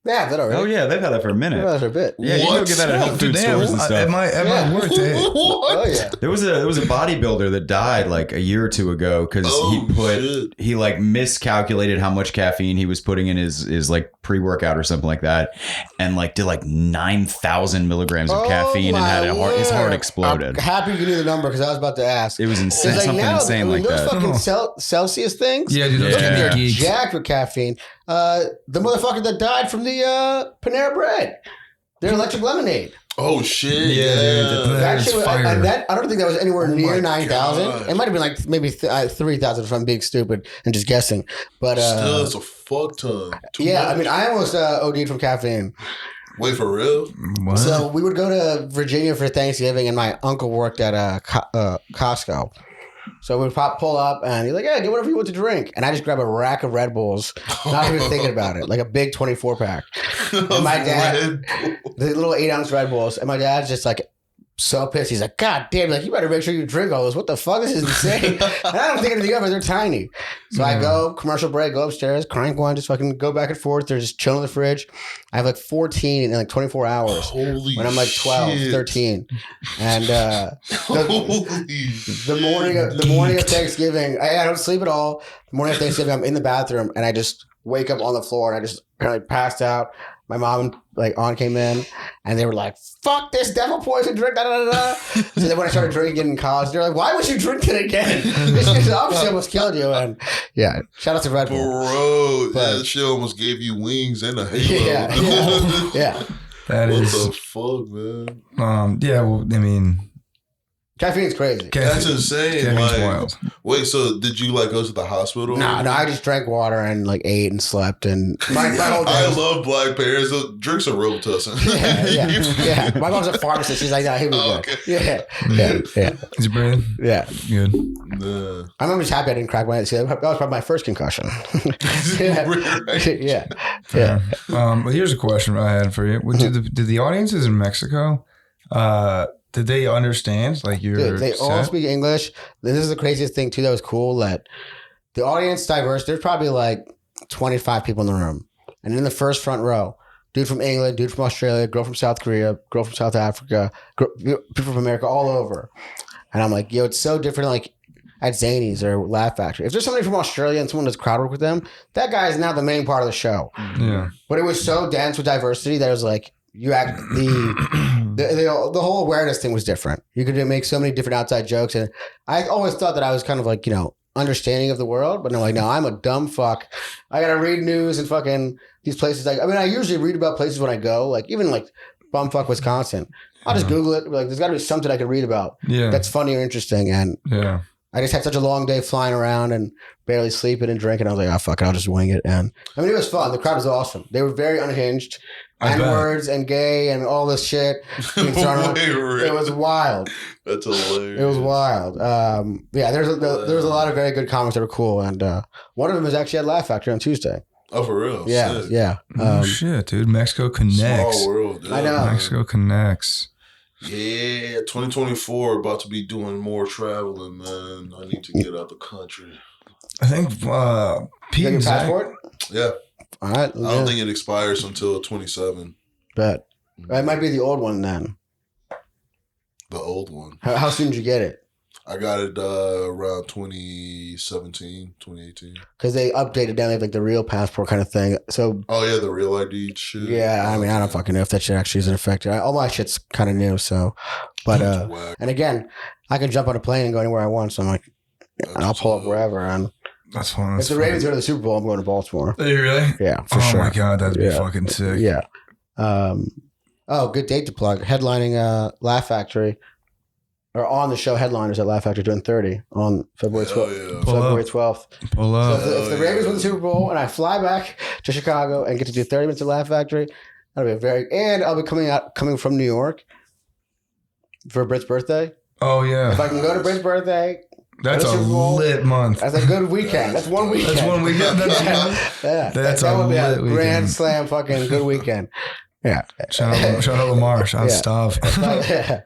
Yeah, that already. Oh yeah, they've had that for a minute. That's a bit. Yeah, you can go What? get that at health food Damn, stores and stuff. am I Yeah. worth it? Oh yeah. There was a bodybuilder that died like a year or two ago because Oh, shit. he like miscalculated how much caffeine he was putting in his like pre-workout or something like that, and like did like 9,000 milligrams of caffeine and had his heart exploded. I'm happy you knew the number because I was about to ask. It was insane, It's something insane like those that. fucking Oh. Celsius things. Yeah, dude, those Yeah. can They're be geeks. jacked with caffeine. The motherfucker that died from the Panera Bread, their electric lemonade. Oh shit! Yeah, dude, That it's shit was, fire. I don't think that was anywhere Oh near my 9,000. God. It might have been like maybe 3,000 if I'm being stupid and just guessing. But Still, it's a fuck ton. Too yeah, much. I mean, I almost OD'd from caffeine. Wait, for real? What? So we would go to Virginia for Thanksgiving, and my uncle worked at Costco. So we'd pull up, and he's like, "Yeah, get whatever you want to drink." And I just grab a rack of Red Bulls, not even thinking about it, like a big 24 pack. And my dad, the little 8-ounce Red Bulls, and my dad's just like so pissed. He's like, "God damn, like you better make sure you drink all this. What the fuck? This is insane." And I don't think anything of it. They're tiny. So I go commercial break, go upstairs, crank one, just fucking go back and forth. They're just chilling in the fridge. I have like 14 in like 24 hours. Holy when I'm like 12, shit. 13. And the the morning of Thanksgiving, I don't sleep at all. The morning of Thanksgiving, I'm in the bathroom and I just wake up on the floor and I just kind of passed out. My mom and like aunt came in and they were like, "Fuck this devil poison drink." Da, da, da, da. So then when I started drinking in college, they're like, "Why would you drink it again? This shit obviously almost killed you." And yeah, shout out to Red Bull. Bro, But- that shit almost gave you wings and a halo. Yeah. That What is, the fuck, man? yeah. Well, I mean, Caffeine's crazy. That's insane. Caffeine's Like, wild. wait, so did you like go to the hospital? No, I just drank water and like ate and slept and my whole day. I love black parents. Drinks are Robitussin. Yeah. My mom's a pharmacist. She's like, "No, he'll be Oh, good." okay. Yeah. Is he breathing? Yeah. Good. Nah. I'm just happy I didn't crack my head. See, that was probably my first concussion. Right. Yeah. Yeah. Well, here's a question I had for you. Did the audiences in Mexico, did they understand like your Dude, they all set? speak English. This is the craziest thing too that was cool, that the audience diverse. There's probably like 25 people in the room. And in the first front row, dude from England, dude from Australia, girl from South Korea, girl from South Africa, people from America, all over. And I'm like, yo, it's so different like at Zany's or Laugh Factory. If there's somebody from Australia and someone does crowd work with them, that guy is now the main part of the show. Yeah. But it was so dense with diversity that it was like you act the whole awareness thing was different. You could make so many different outside jokes, and I always thought that I was kind of like, you know, understanding of the world, but no, like, no, I'm a dumb fuck. I gotta read news and fucking these places. Like, I mean, I usually read about places when I go, like even like bumfuck Wisconsin. I'll just Google it. Like, there's got to be something I can read about Yeah. that's funny or interesting. And Yeah. I just had such a long day flying around and barely sleeping and drinking. I was like, oh, fuck it, I'll just wing it. And I mean, it was fun. The crowd was awesome. They were very unhinged. I bet. N-words and gay and all this shit. being thrown around. Wait, It was wild. That's hilarious. It was wild. Yeah, there was a lot of very good comics that were cool. And one of them is actually at Laugh Factory on Tuesday. Oh, for real? Yeah, Sick. yeah. Oh shit, dude! Mexico connects. Small world. Yeah. I know. Mexico connects. Yeah, 2024 about to be doing more traveling, man. I need to get out the country. I think You Pete got your and Zach. passport? Yeah, All right. I don't think it expires until 27. Bet. It might be the old one then. The old one. How soon did you get it? I got it around 2017, 2018. Because they updated down. They have like the real passport kind of thing. So Oh yeah, the real ID shit. yeah, I mean, I don't fucking know if that shit actually is in effect. All my shit's kind of new. So, but That's whack. and again, I can jump on a plane and go anywhere I want. So I'm like, and I'll pull up wherever. And That's fun. if That's the fun. Ravens go to the Super Bowl, I'm going to Baltimore. Are you really? Yeah, for Oh sure. my god, that'd be Yeah. fucking sick. Yeah. Good date to plug. Headlining Laugh Factory, or on the show Headliners at Laugh Factory doing 30 on February Hell 12th. yeah. Pull February up. 12th. Pull So up. if the Ravens win the Super Bowl and I fly back to Chicago and get to do 30 minutes of Laugh Factory, that'll be and I'll be coming from New York for Britt's birthday. Oh yeah, If I can go to Britt's birthday, that's go to a Super Bowl. lit month. that's a good weekend. That's one weekend. That's one weekend. That's yeah. That's that a would be a lit weekend. grand slam fucking good weekend. Yeah. Shout out Lamar. Shout out Yeah. Stav. Yeah.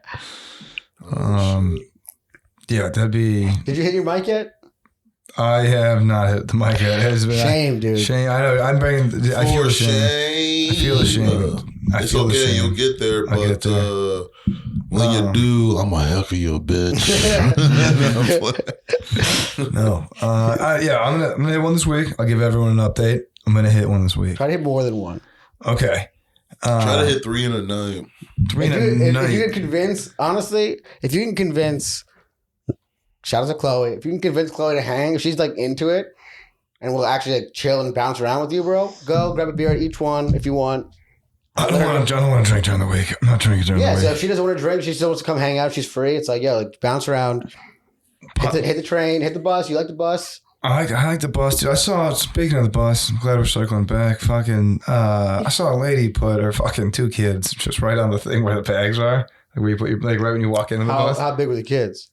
Yeah, that'd be. Did you hit your mic yet? I have not hit the mic yet. It's been Shame, dude. Shame. I know. I'm bringing. I feel For ashamed. I feel ashamed. I It's feel okay, ashamed. you'll get there, I'll get but when you do, I'm gonna heckle you a bitch. No. Yeah, I'm gonna hit one this week. I'll give everyone an update. I'm gonna hit one this week. Try to hit more than one. Okay. Try to hit 3 in a night. 3 If in you, a if you night. can convince, honestly, if you can convince, shout out to Chloe. If you can convince Chloe to hang, if she's like into it, and will actually like chill and bounce around with you, bro, go grab a beer at each one if you want. I don't want to drink during the week. I'm not drinking during the Yeah, week. so if she doesn't want to drink, she still wants to come hang out. She's free. It's like, yo, like bounce around, hit the train, hit the bus. You like the bus? I like the bus too. Speaking of the bus, I'm glad we're circling back. Fucking, I saw a lady put her fucking 2 kids just right on the thing where the bags are. Like where you put your, like right when you walk into the bus. How big were the kids?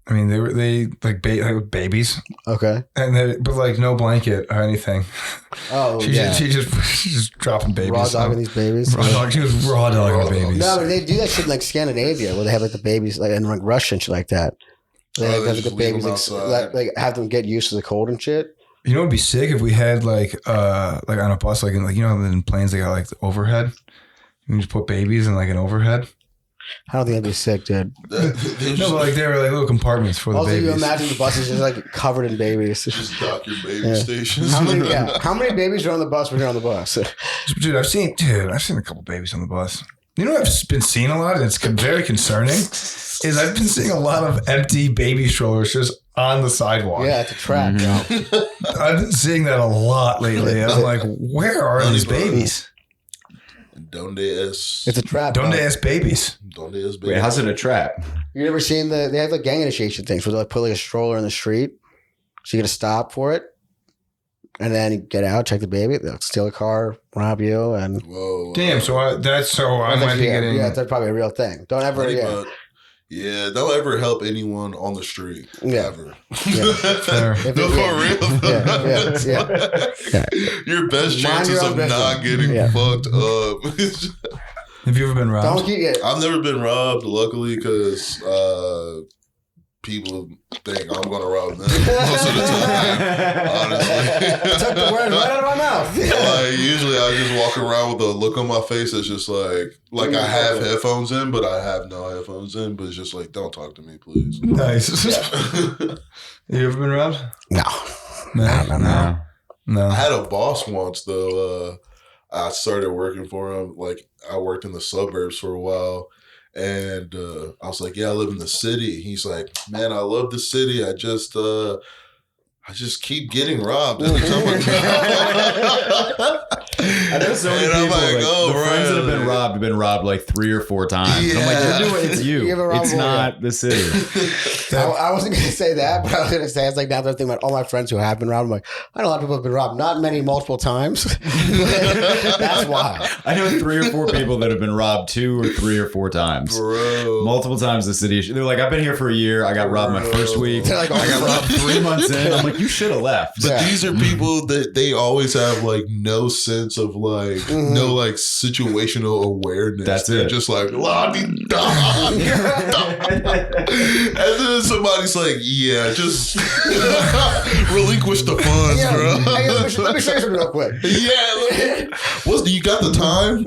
I mean, they like babies. Okay. And but like no blanket or anything. Oh, She's just dropping babies. Raw dogging these babies. She was raw dogging babies. No, but they do that shit in like Scandinavia where they have like the babies like in like Russia and shit like that. They have the babies like have them get used to the cold and shit. You know, it'd be sick if we had like on a bus like in planes they got like the overhead. You can just put babies in like an overhead. I don't think that'd be sick, dude. No, but like they were like little compartments for the babies. Also, you imagine the bus is just like covered in babies. Just dock your baby stations. How many babies are on the bus when you're on the bus? Dude, I've seen a couple babies on the bus. You know what I've been seeing a lot, and it's very concerning, is I've been seeing a lot of empty baby strollers just on the sidewalk. Yeah, it's a trap, bro. I've been seeing that a lot lately. And I'm like, where are these babies? Donde es? It's a trap. Donde es babies? Donde es baby? Wait, how's it a trap? You never seen they have like gang initiation things where they like put like a stroller in the street, so you get to stop for it, and then you get out, check the baby, they'll steal a car, rob you, and Whoa. Damn, I might be getting. Yeah, that's probably a real thing. Don't ever. Yeah, don't ever help anyone on the street. Yeah. Ever. Fair. No, for real. Yeah. Your best chances of not getting fucked up. Have you ever been robbed? Don't keep it. I've never been robbed, luckily, because people think I'm going to rob them most of the time, honestly. Took the words right out of my mouth. Like, usually I just walk around with a look on my face that's just like I have headphones in, but I have no headphones in, but it's just like, don't talk to me, please. Nice. You ever been robbed? No. No. I had a boss once, though. I started working for him. Like, I worked in the suburbs for a while. And I was like, yeah, I live in the city. He's like, man, I love the city. I just keep getting robbed every time I know so many people. The friends that have been robbed like 3 or 4 times. Yeah. And I'm like, you're doing it's you. It's not the city. I wasn't going to say that, but I was going to say, it's like now that I'm thinking about all my friends who have been robbed, I'm like, I know a lot of people have been robbed. Not many multiple times. That's why. I know 3 or 4 people that have been robbed 2 or 3 or 4 times. Bro. Multiple times the city. They're like, I've been here for a year. I got robbed my first week. Like, I got robbed 3 months in. I'm like, you should have left. But these are people that they always have like no sense of like no like situational awareness. That's They're it. just like la di da. And then somebody's like, yeah, just relinquish the funds, bro. Hey, let me show you something real quick. Yeah, like, you got the time?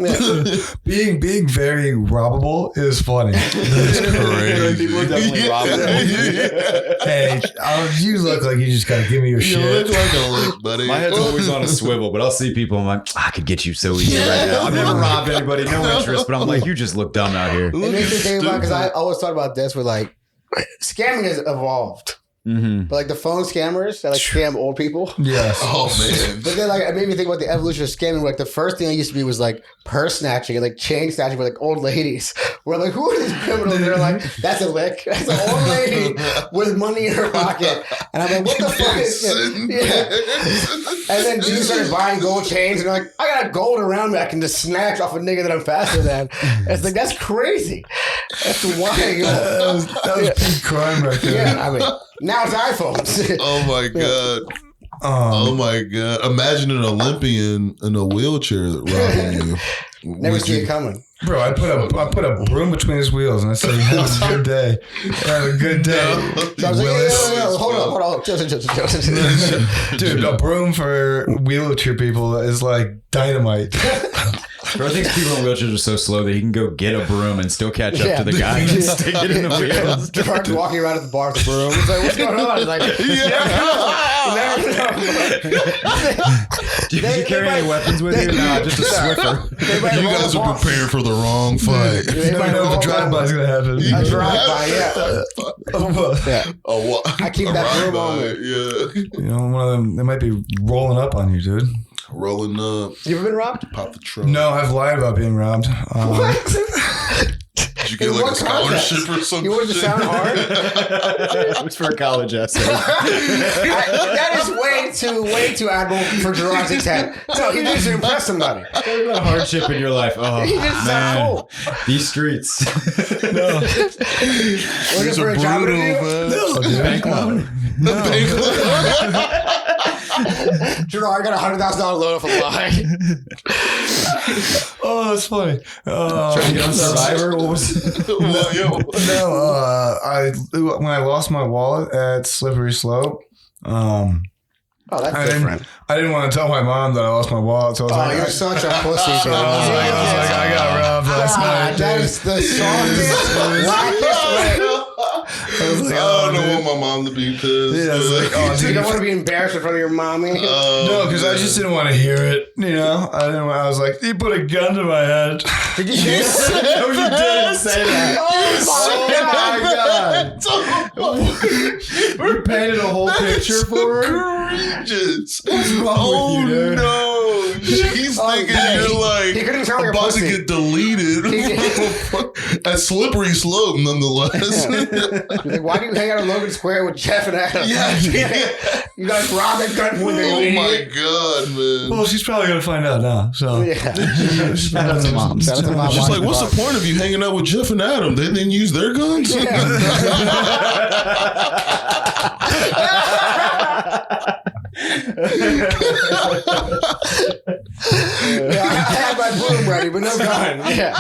Being very robbable is funny. That's crazy. People are definitely robbing them. Hey, you look like you just gotta give me your You shit. look like a lick, buddy. My head's always on a swivel, but I'll see people. I'm like, I could get you so easy right now. I've never robbed anybody, no interest, but I'm like, you just look dumb out here. It makes me think about, because I always thought about this with like, scamming has evolved. Mm-hmm. But like the phone scammers that like scam old people. Yes. Oh man. But then like it made me think about the evolution of scamming. Like the first thing that used to be was like purse snatching and like chain snatching with like old ladies. We're like, who are these criminals? And they're like, that's a lick. That's an old lady with money in her pocket. And I'm like, what the fuck is this? And then dudes started buying gold chains and they're like, I got gold around me. I can just snatch off a nigga that I'm faster than. And it's like, that's crazy. That's why. That was peak crime right there. Yeah, I mean, now it's iPhones. Oh my god. Oh my god. Imagine an Olympian in a wheelchair robbing you. Never see it coming. Bro, I put a broom between his wheels and I said, have a good day. Have a good day. So I was like, Willis. hold on. Dude, a broom for wheelchair people is like dynamite. Bro, I think people in wheelchairs are so slow that he can go get a broom and still catch up to the guy and stick it in the wheels. Gerard's walking around at the bar with the broom. He's like, what's going on? He's like, Do you carry any weapons with you? No, just a Swiffer. You guys are preparing for the wrong fight. You never know if a drive-by is going to happen. A drive-by, yeah. I keep that broom on me. Yeah. You know, one of them, they might be rolling up on you, dude. rolling up. You ever been robbed? Pop the trunk. No, I've lied about being robbed. Did you get like a scholarship or something? You wanted to sound hard? It was for a college essay. That is way too admirable for Gerard's intent. No, he needs to impress somebody. There's a hardship in your life. Oh, He just sound man. cool. These streets. No. Looking These for are a job brutal, interview? man. Bank loan. The bank Gerard got a $100,000 loan off a lie. Oh, that's funny. Survivor. What was? When I lost my wallet at Slippery Slope, Oh, that's different. I didn't want to tell my mom that I lost my wallet, so I was like, You're such a pussy. I got robbed last night. That is the softest, blackest way. I was like, I don't want my mom to be pissed. Yeah, I was like, oh, You dude. don't want to be embarrassed in front of your mommy. No, because I just didn't want to hear it. You know, I was like, he put a gun to my head. Did you say that? No, you didn't say that. Oh my God. You painted a whole picture for her. Egregious. What's wrong with you, dude? No. She's thinking you're He like couldn't tell your about to pussy. get deleted. At Slippery Slope, nonetheless. You're like, why do you hang out in Logan Square with Jeff and Adam? Yeah. You guys robbed at gunpoint. Oh my God, man. Well, she's probably going to find out now. So. Yeah. Shout out to mom. Shout out to mom. She's like, what's the point of you hanging out with Jeff and Adam? They didn't use their guns? Yeah, I had my broom ready, but no gun. Yeah.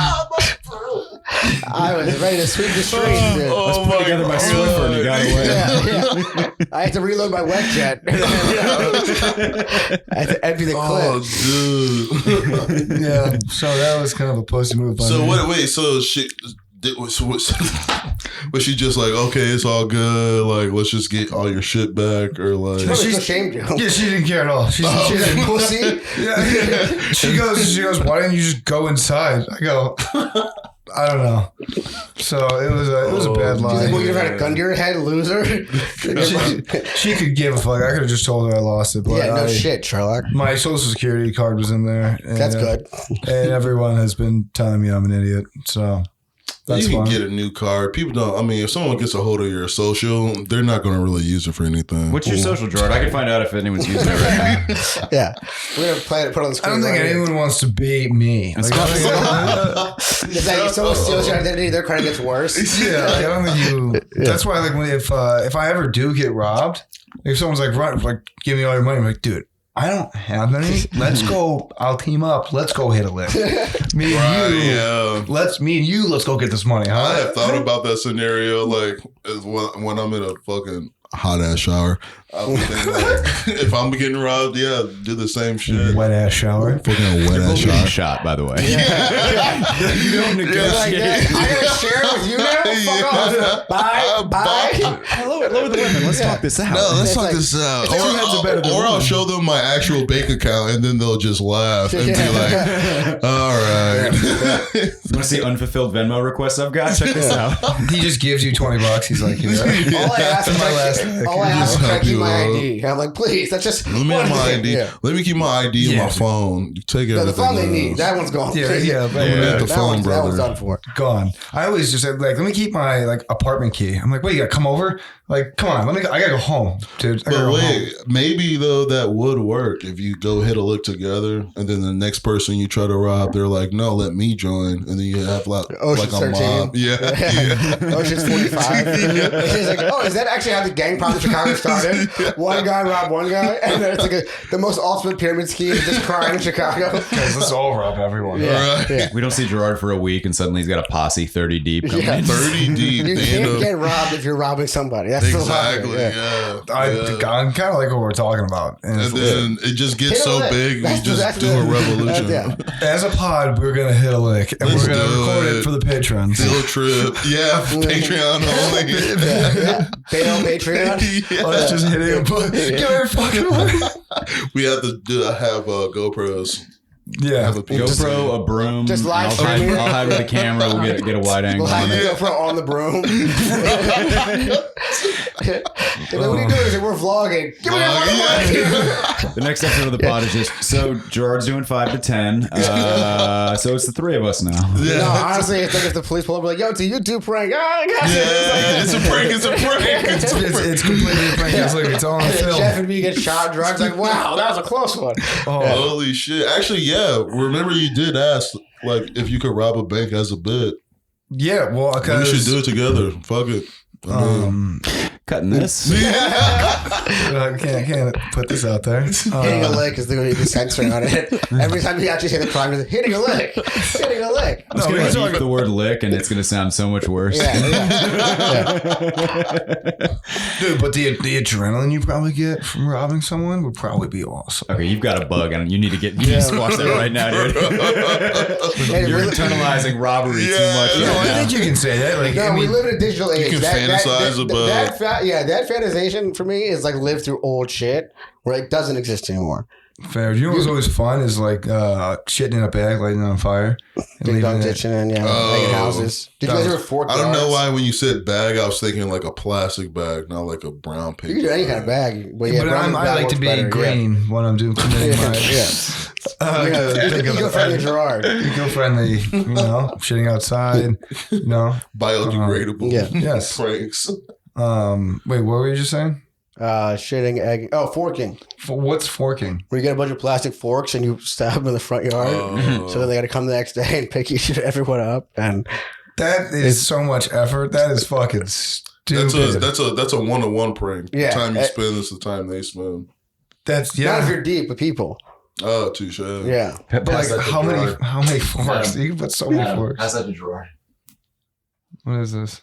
I was ready to sweep the streets. dude. Oh Put together my Swiffer and you got away. Yeah. I had to reload my wet jet. I had to empty the clip. Oh, dude. Yeah. So that was kind of a pussy move. By So me. wait, so she was she just like, okay, it's all good, like let's just get all your shit back, or like Probably still shamed you. Yeah, she didn't care at all. She's She's a pussy. yeah. She goes, why didn't you just go inside? I go, I don't know. So it was a bad She's like, lie. well, you never had a gun to your head, loser. She could give a fuck. I could have just told her I lost it. But Yeah, no shit, Sherlock. My social security card was in there. And, That's good. And everyone has been telling me I'm an idiot. So that's you can fine. get a new card. People don't. I mean, if someone gets a hold of your social, they're not going to really use it for anything. What's your social, Gerard? I can find out if anyone's using it right now. Yeah. We're going to play it, put it on the I screen. don't think right here. anyone wants to be me. It's Like, I not- think- It's like if someone steals your identity, their credit gets worse. yeah, like, I don't think you. That's why, like, if I ever do get robbed, if someone's like, "Run, like, give me all your money," I'm like, dude, I don't have any. Let's go. I'll team up. Let's go hit a lick. Me and you. Yeah. Let's go get this money, huh? I have thought about that scenario, like as when I'm in a fucking hot ass shower. I would think like, if I'm getting robbed, yeah, do the same shit. Wet ass shower. Fucking wet ass Getting shower. shot, by the way. You don't negotiate. I gotta share it with you now? Fuck off. Bye. Bye. Lower the women. Let's talk this out. No, let's It's talk like- this out. two heads are better than Or I'll one. show them my actual bank account, and then they'll just laugh and be like, "All right." Want to see unfulfilled Venmo requests I've got? Check this out. He just gives you $20. He's like, here. All I ask is My last can I help keep you my out. ID. I'm like, please, that's just Let me have my ID. Yeah. Let me keep my ID in Yeah. my phone. You take No, everything. the phone they else. need. That one's gone. Yeah, yeah, but I'm gonna hit the that phone, one's, that one's brother. done for. Gone. I always just said, like, let me keep my like apartment key. I'm like, wait, you gotta come over? Like, come on, I gotta go home, dude. I gotta But go home. wait, maybe though that would work if you go hit a lick together, and then the next person you try to rob, they're like, "No, let me join," and then you have like Ocean's a 13. mob. Yeah, yeah. Ocean's 45. It's like, oh, is that actually how the gang problem in Chicago started? One guy robbed one guy, and then it's like the most ultimate pyramid scheme of just crime in Chicago. Because let's all rob everyone. Right. Yeah. We don't see Gerard for a week, and suddenly he's got a posse 30 deep coming Yeah. in. 30 deep. You they can't end get up- robbed if you're robbing somebody. That's exactly. the logic. Yeah. I'm kind of like what we're talking about. And And then it just gets Hit a so lick. big, we That's just do the- a revolution. Yeah. as a pod, we're gonna hit a lick, and Let's we're gonna do record it. it for the patrons. Field trip. Yeah, Patreon only. Yeah. Bail Patreon. Oh, that's just hitting a book. Give her fucking money. We have to have GoPros. Yeah. Have a piece. GoPro, a broom. Just and live I'll hide, streaming. I'll hide with a camera. We'll get a wide angle We'll have on the it. GoPro on the broom. Like, what are you doing? He's like, we're vlogging. Give me your money. The next episode of the pod is just so Gerard's doing 5 to 10. So it's the three of us now. Yeah. No, honestly, it's like if the police pull up, like, yo, it's a YouTube prank. Oh, I got It's a prank. It's a prank. It's completely a prank. It's like it's all on film. Jeff and me get shot drugs. Like, wow, that was a close one. Holy shit. Actually, yeah. Remember you did ask, like, if you could rob a bank as a bit. Yeah, well, We because should do it together. Fuck it. Cutting this. I can't put this out there. Hitting a lick is going to be censoring on it. Every time you actually say the crime, it's hitting a lick. Hitting a lick. I'm just we're gonna talking- beep the word lick, and it's gonna sound so much worse. Yeah. Dude, but the adrenaline you probably get from robbing someone would probably be awesome. Okay, you've got a bug, and you need to squash that right now, dude. You're internalizing robbery too much. No, right I now. think you can say that. Like, No, I we mean, live in a digital age. can fantasize about- that fantasization for me is like live through old shit where it doesn't exist anymore. fair. You know what's always fun is like shitting in a bag, lighting it on fire, and Big leaving dog it. ditching and making houses. Did you That guys was- ever fork I don't know yards? why when you said bag, I was thinking like a plastic bag, not like a brown paper. You can do any kind of bag, but yeah, But brown I bag like works to be better, green when I'm doing committing Yeah. my Yeah. Eco-friendly Gerard. eco-friendly, shitting outside, Biodegradable. Yeah. Yes. Pranks. Wait, what were you just saying? Shitting, egg. Oh, forking. What's forking? Where you get a bunch of plastic forks and you stab them in the front yard. So then they got to come the next day and pick everyone up. And That is so much effort. That is fucking stupid. That's a one-on-one prank. Yeah. The time you spend is the time they spend. That's not if yeah. you're deep with people. Oh, touche. Yeah. But like, how many forks? You can put so many forks. How's that to Gerard? What is this?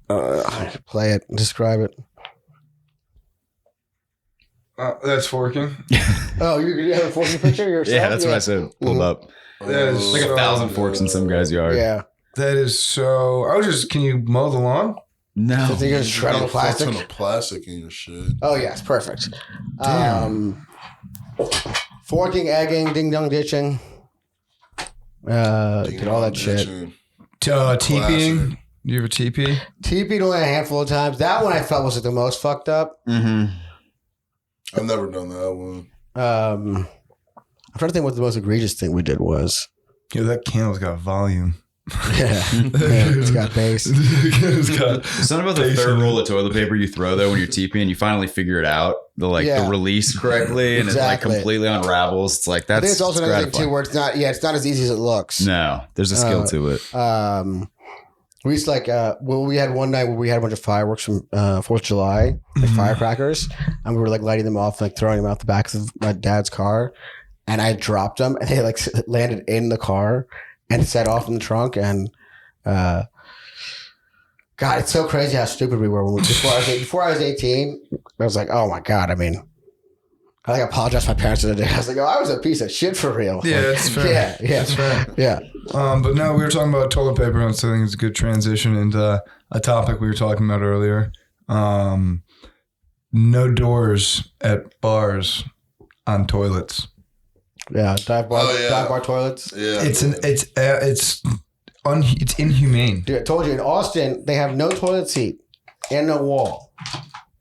Play it. Describe it. That's forking. Oh, you have a forking picture yourself? Yeah, that's what I said. Pulled up. That is Like 1,000 forks in some guy's yard. Yeah. That is so. Can you mow the lawn? No. So you're going to shred all the plastic? Ton of plastic in your shit. Oh, yes. Perfect. Damn. Forking, egging, ding-dong ditching. Did all that shit. TPing. You ever TP? TP'd only a handful of times. That one I felt was like the most fucked up. Mm-hmm. I've never done that one. I'm trying to think what the most egregious thing we did was. Yeah, that candle's got volume. Yeah, it's got bass. It's got Something about the third roll of toilet paper you throw though when you're TPing, you finally figure it out, the release correctly, and Exactly. it like completely unravels. It's like I that's. think it's also another thing gratifying. too where it's not as easy as it looks. No, there's a skill to it. We used to like we had one night where we had a bunch of fireworks from 4th of July, like firecrackers, and we were like lighting them off, like throwing them out the back of my dad's car, and I dropped them, and they like landed in the car and set off in the trunk, and God, it's so crazy how stupid we were before I was 18. I was like, oh my God, I mean, I like apologized to my parents the other day. I was like, oh, I was a piece of shit for real. Yeah, Like, that's fair. Yeah, That's fair. yeah. But now we were talking about toilet paper, and so I think it's a good transition into a topic we were talking about earlier. No doors at bars on toilets. Yeah, dive bar, Oh, yeah. dive bar toilets. Yeah. It's inhumane. Dude, I told you in Austin they have no toilet seat and no wall.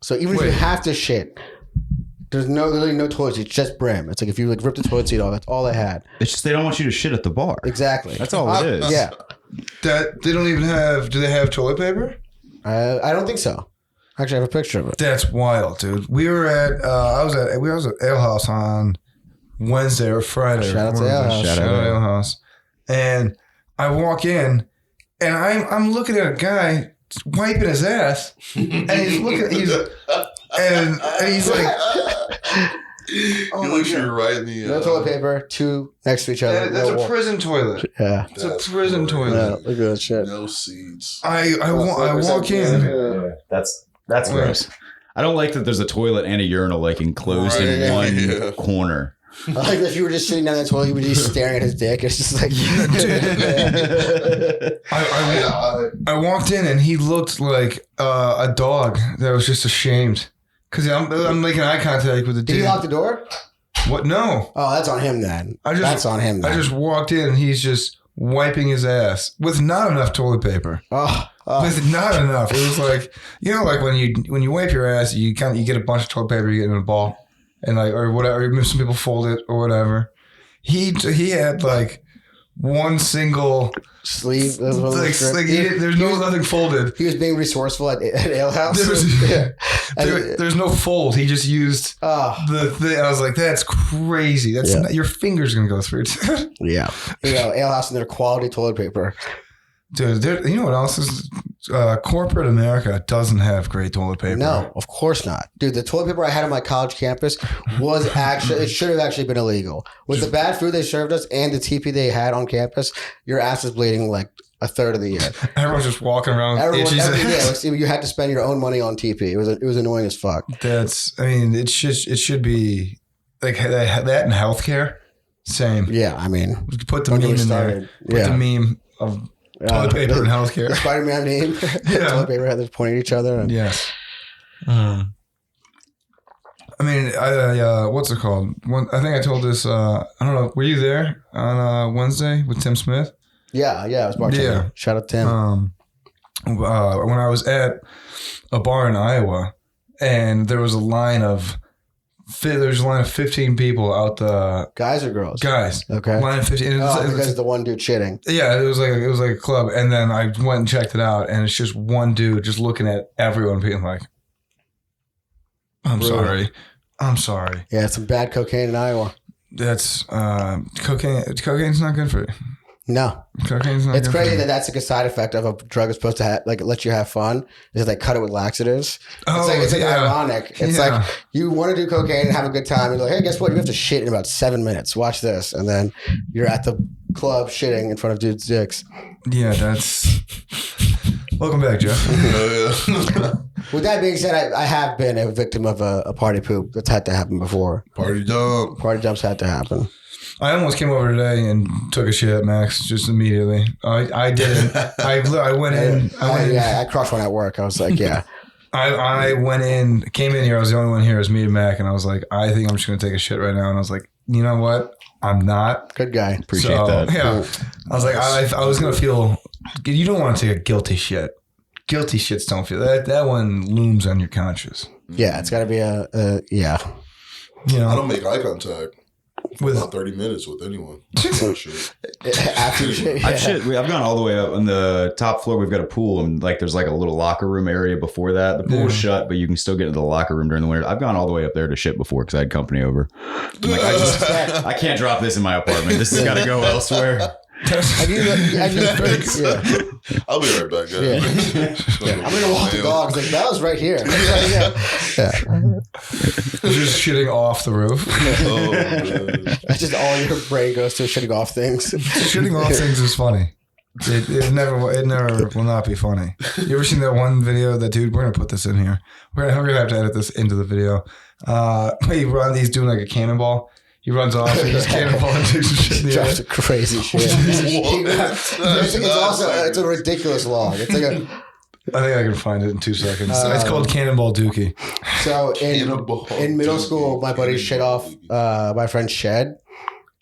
So even if you Wait. have to shit, there's literally no toilet seat. It's just brim. It's like if you like rip the toilet seat off, that's all they had. It's just they don't want you to shit at the bar. Exactly. That's all it is. Yeah, That they don't even have. Do they have toilet paper? I don't think so. Actually, I have a picture of it. That's wild, dude. We were at. I was at Ale House on Wednesday or Friday. Shout out to Ale House. Shout out to Ale House. And I walk in, and I'm looking at a guy wiping his ass, and he's looking. And he's like, He looks you right in the. No toilet paper, two next to each other. that's no a wall. prison toilet. Yeah. It's a prison toilet. Yeah, look at that shit. No seats. I walk in. That's gross. I don't like that there's a toilet and a urinal like enclosed in Right, one yeah. I corner. like if you were just sitting down that toilet, you would be just staring at his dick. It's just like, I walked in and he looked like a dog that was just ashamed because I'm making eye contact with the did dude. he lock the door? What? No, Oh, that's on him then. I just- That's on him then. I just walked in and he's just wiping his ass with not enough toilet paper. Oh, With not enough. It was like, like when you wipe your ass, you get a bunch of toilet paper, you get in a ball, and like or whatever. Some people fold it or whatever. He had like one single sleeve. There's nothing folded. He was being resourceful at Ale House. There's no fold. He just used the thing. I was like, that's crazy. That's not, your finger's gonna go through it. Yeah, Ale House and their quality toilet paper. Dude, you know what else is? Corporate America doesn't have great toilet paper. No, of course not. Dude, the toilet paper I had on my college campus was it should have actually been illegal. With the bad food they served us and the TP they had on campus, your ass was bleeding like a third of the year. Everyone's just walking around. You had to spend your own money on TP. It was annoying as fuck. It should be like that in healthcare. Same. Yeah, I mean, we could put the meme in there. Put the meme of toilet paper in healthcare. The Spider-Man meme. Toilet paper had them pointing at each other. And, yes. I mean, what's it called? I think I told this. I don't know. Were you there on Wednesday with Tim Smith? Yeah, I was bartending. Yeah. Shout out Tim. When I was at a bar in Iowa, and there was a line of 15 people out the guys or girls? Guys. Okay. Line of 15. Because the one dude shitting. Yeah, it was like a club, and then I went and checked it out, and it's just one dude just looking at everyone, being like, "I'm sorry." Yeah, some bad cocaine in Iowa. That's cocaine. Cocaine's not good for you. No, cocaine's not. It's crazy that's like a side effect of a drug is supposed to let you have fun. Is they cut it with laxatives. It's ironic. It's like you want to do cocaine and have a good time. You're like, hey, guess what? You have to shit in about 7 minutes. Watch this, and then you're at the club shitting in front of dudes' dicks. Yeah, that's. Welcome back, Jeff. With that being said, I have been a victim of a party poop. That's had to happen before. Party dump. Party dumps had to happen. I almost came over today and took a shit at Max just immediately. I didn't. I went in. I crushed one at work. I was like, yeah. I went in, came in here. I was the only one here. It was me and Mac, and I was like, I think I'm just gonna take a shit right now. And I was like, you know what? I'm not. Good guy. Appreciate that. Yeah. I was like, I was gonna feel. You don't want to take a guilty shit. Guilty shits don't feel that one looms on your conscience. Yeah, it's got to be yeah. You know, I don't make eye contact with about 30 minutes with anyone. After shit, yeah. I've gone all the way up on the top floor. We've got a pool, and like there's like a little locker room area before that. The pool's shut, but you can still get into the locker room during the winter. I've gone all the way up there to shit before because I had company over. I'm like, I can't drop this in my apartment. This has got to go elsewhere. I'll be right back, guys. I'm gonna walk the dogs. Like that was right here. Just shitting off the roof. Oh, man. That's just all your brain goes to shitting off things. Shitting off things is funny. It never will not be funny. You ever seen that one video? That dude, we're gonna put this in here. We're gonna have to edit this into the video. He's doing like a cannonball. He runs off. He just cannonball and takes some shit in the air. Crazy shit. It's a ridiculous log. It's like I think I can find it in 2 seconds. It's called Cannonball Dookie. So in middle school, my buddy shit off my friend's shed,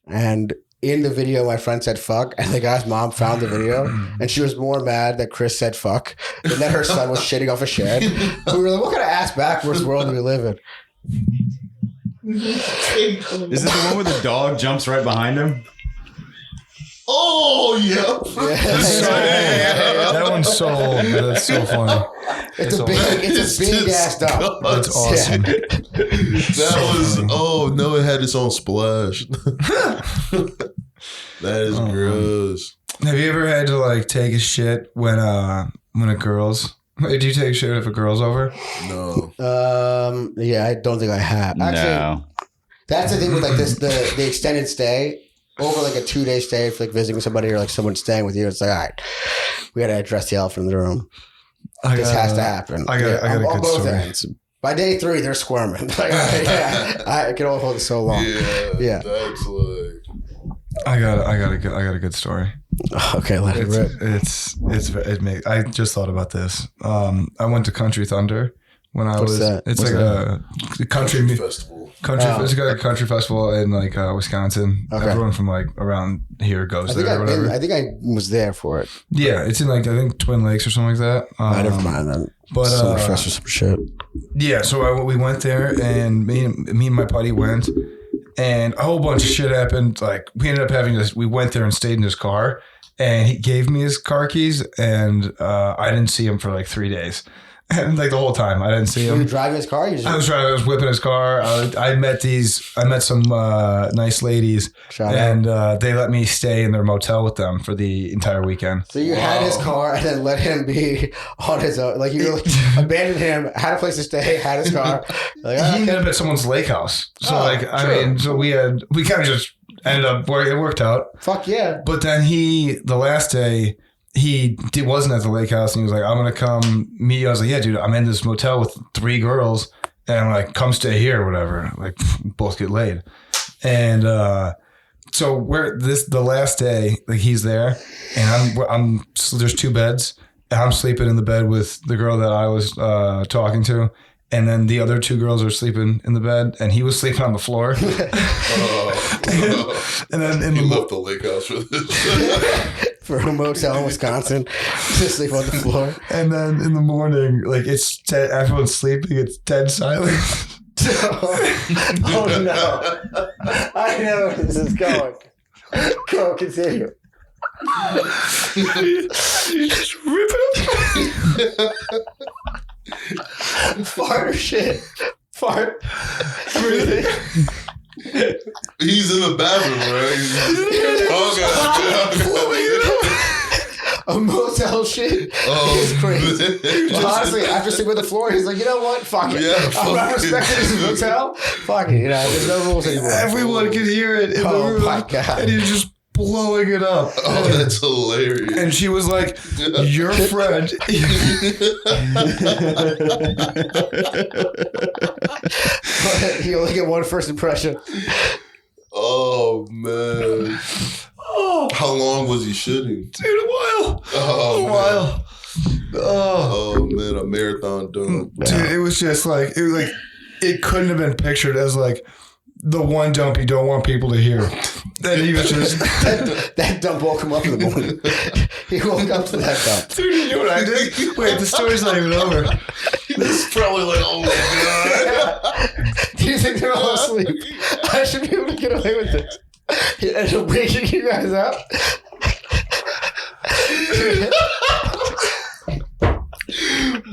and in the video, my friend said fuck, and the guy's mom found the video, and she was more mad that Chris said fuck than that her son was shitting off a shed. We were like, what kind of ass backwards world do we live in? Is it the one where the dog jumps right behind him? Oh, yeah. That one's so old. That's so funny. It's a big ass dog. That's awesome. That was, oh no, it had its own splash. That is gross. Have you ever had to like take a shit when a girl's? Do you take a shit if a girl's over? No. Yeah, I don't think I have. Actually, no. That's the thing with like this, the extended stay over like a 2-day stay for like visiting somebody or like someone staying with you. It's like, all right, we got to address the elephant in the room. This has to happen. I got a good both story. ends. By day 3, they're squirming. Like, I can only hold it so long. Yeah. That's like. I got a good story. Okay, let it rip. I just thought about this. I went to Country Thunder when I was. that? It's What's like a country festival. Country. It's got a country festival in like Wisconsin. Okay. Everyone from like around here goes I think there or whatever. I think I was there for it. Yeah, it's in like I think Twin Lakes or something like that. Never mind then. But Summerfest or some shit. yeah, so we went there, and me and my buddy went, and a whole bunch of shit happened. Like we ended up having this. We went there and stayed in his car, and he gave me his car keys, and I didn't see him for like 3 days. And like the whole time, I didn't see Were him. you driving his car? I was whipping his car. I met some nice ladies, Shout and they let me stay in their motel with them for the entire weekend. So you had his car and then let him be on his own. Like you like abandoned him, had a place to stay, had his car. Like, He ended up at someone's lake house. So we kind of just ended up it worked out. fuck yeah. But then the last day, wasn't at the lake house, and he was like, I'm going to come meet you. I was like, yeah, dude, I'm in this motel with 3 girls, and I'm like, come stay here or whatever. Like, both get laid. And so the last day, like he's there, and there's 2 beds, and I'm sleeping in the bed with the girl that I was talking to. And then the other 2 girls are sleeping in the bed, and he was sleeping on the floor. And then He left the lake house for this. For a motel in Wisconsin to sleep on the floor. And then in the morning, like everyone's sleeping, it's dead silent. Oh no. I know where this is going. Go, continue. You just rip it up. Fart or shit? Fart. Everything. He's in the bathroom, right? A motel shit is crazy. Well, honestly, after sleeping on the floor, he's like, you know what? Fuck it. Yeah, I'm not fuck it. respecting this motel. Fuck it. You know, there's no rules anymore. Everyone could hear it in the Oh room. my God. And he's just blowing it up. Oh, that's hilarious. And she was like, your friend. But you only get one first impression. Oh, man. How long was he shitting? Dude, a while. Oh, A while. Oh. Oh, man, a marathon dump. Dude, it was just like, it couldn't have been pictured as like the one dump you don't want people to hear. And he was just... that dump woke him up in the morning. He woke up to that dump. Dude, you know what I did? Wait, the story's not even over. He's probably like, oh, my God. Do you think they're all asleep? I should be able to get away with this. He ended up waking you guys up.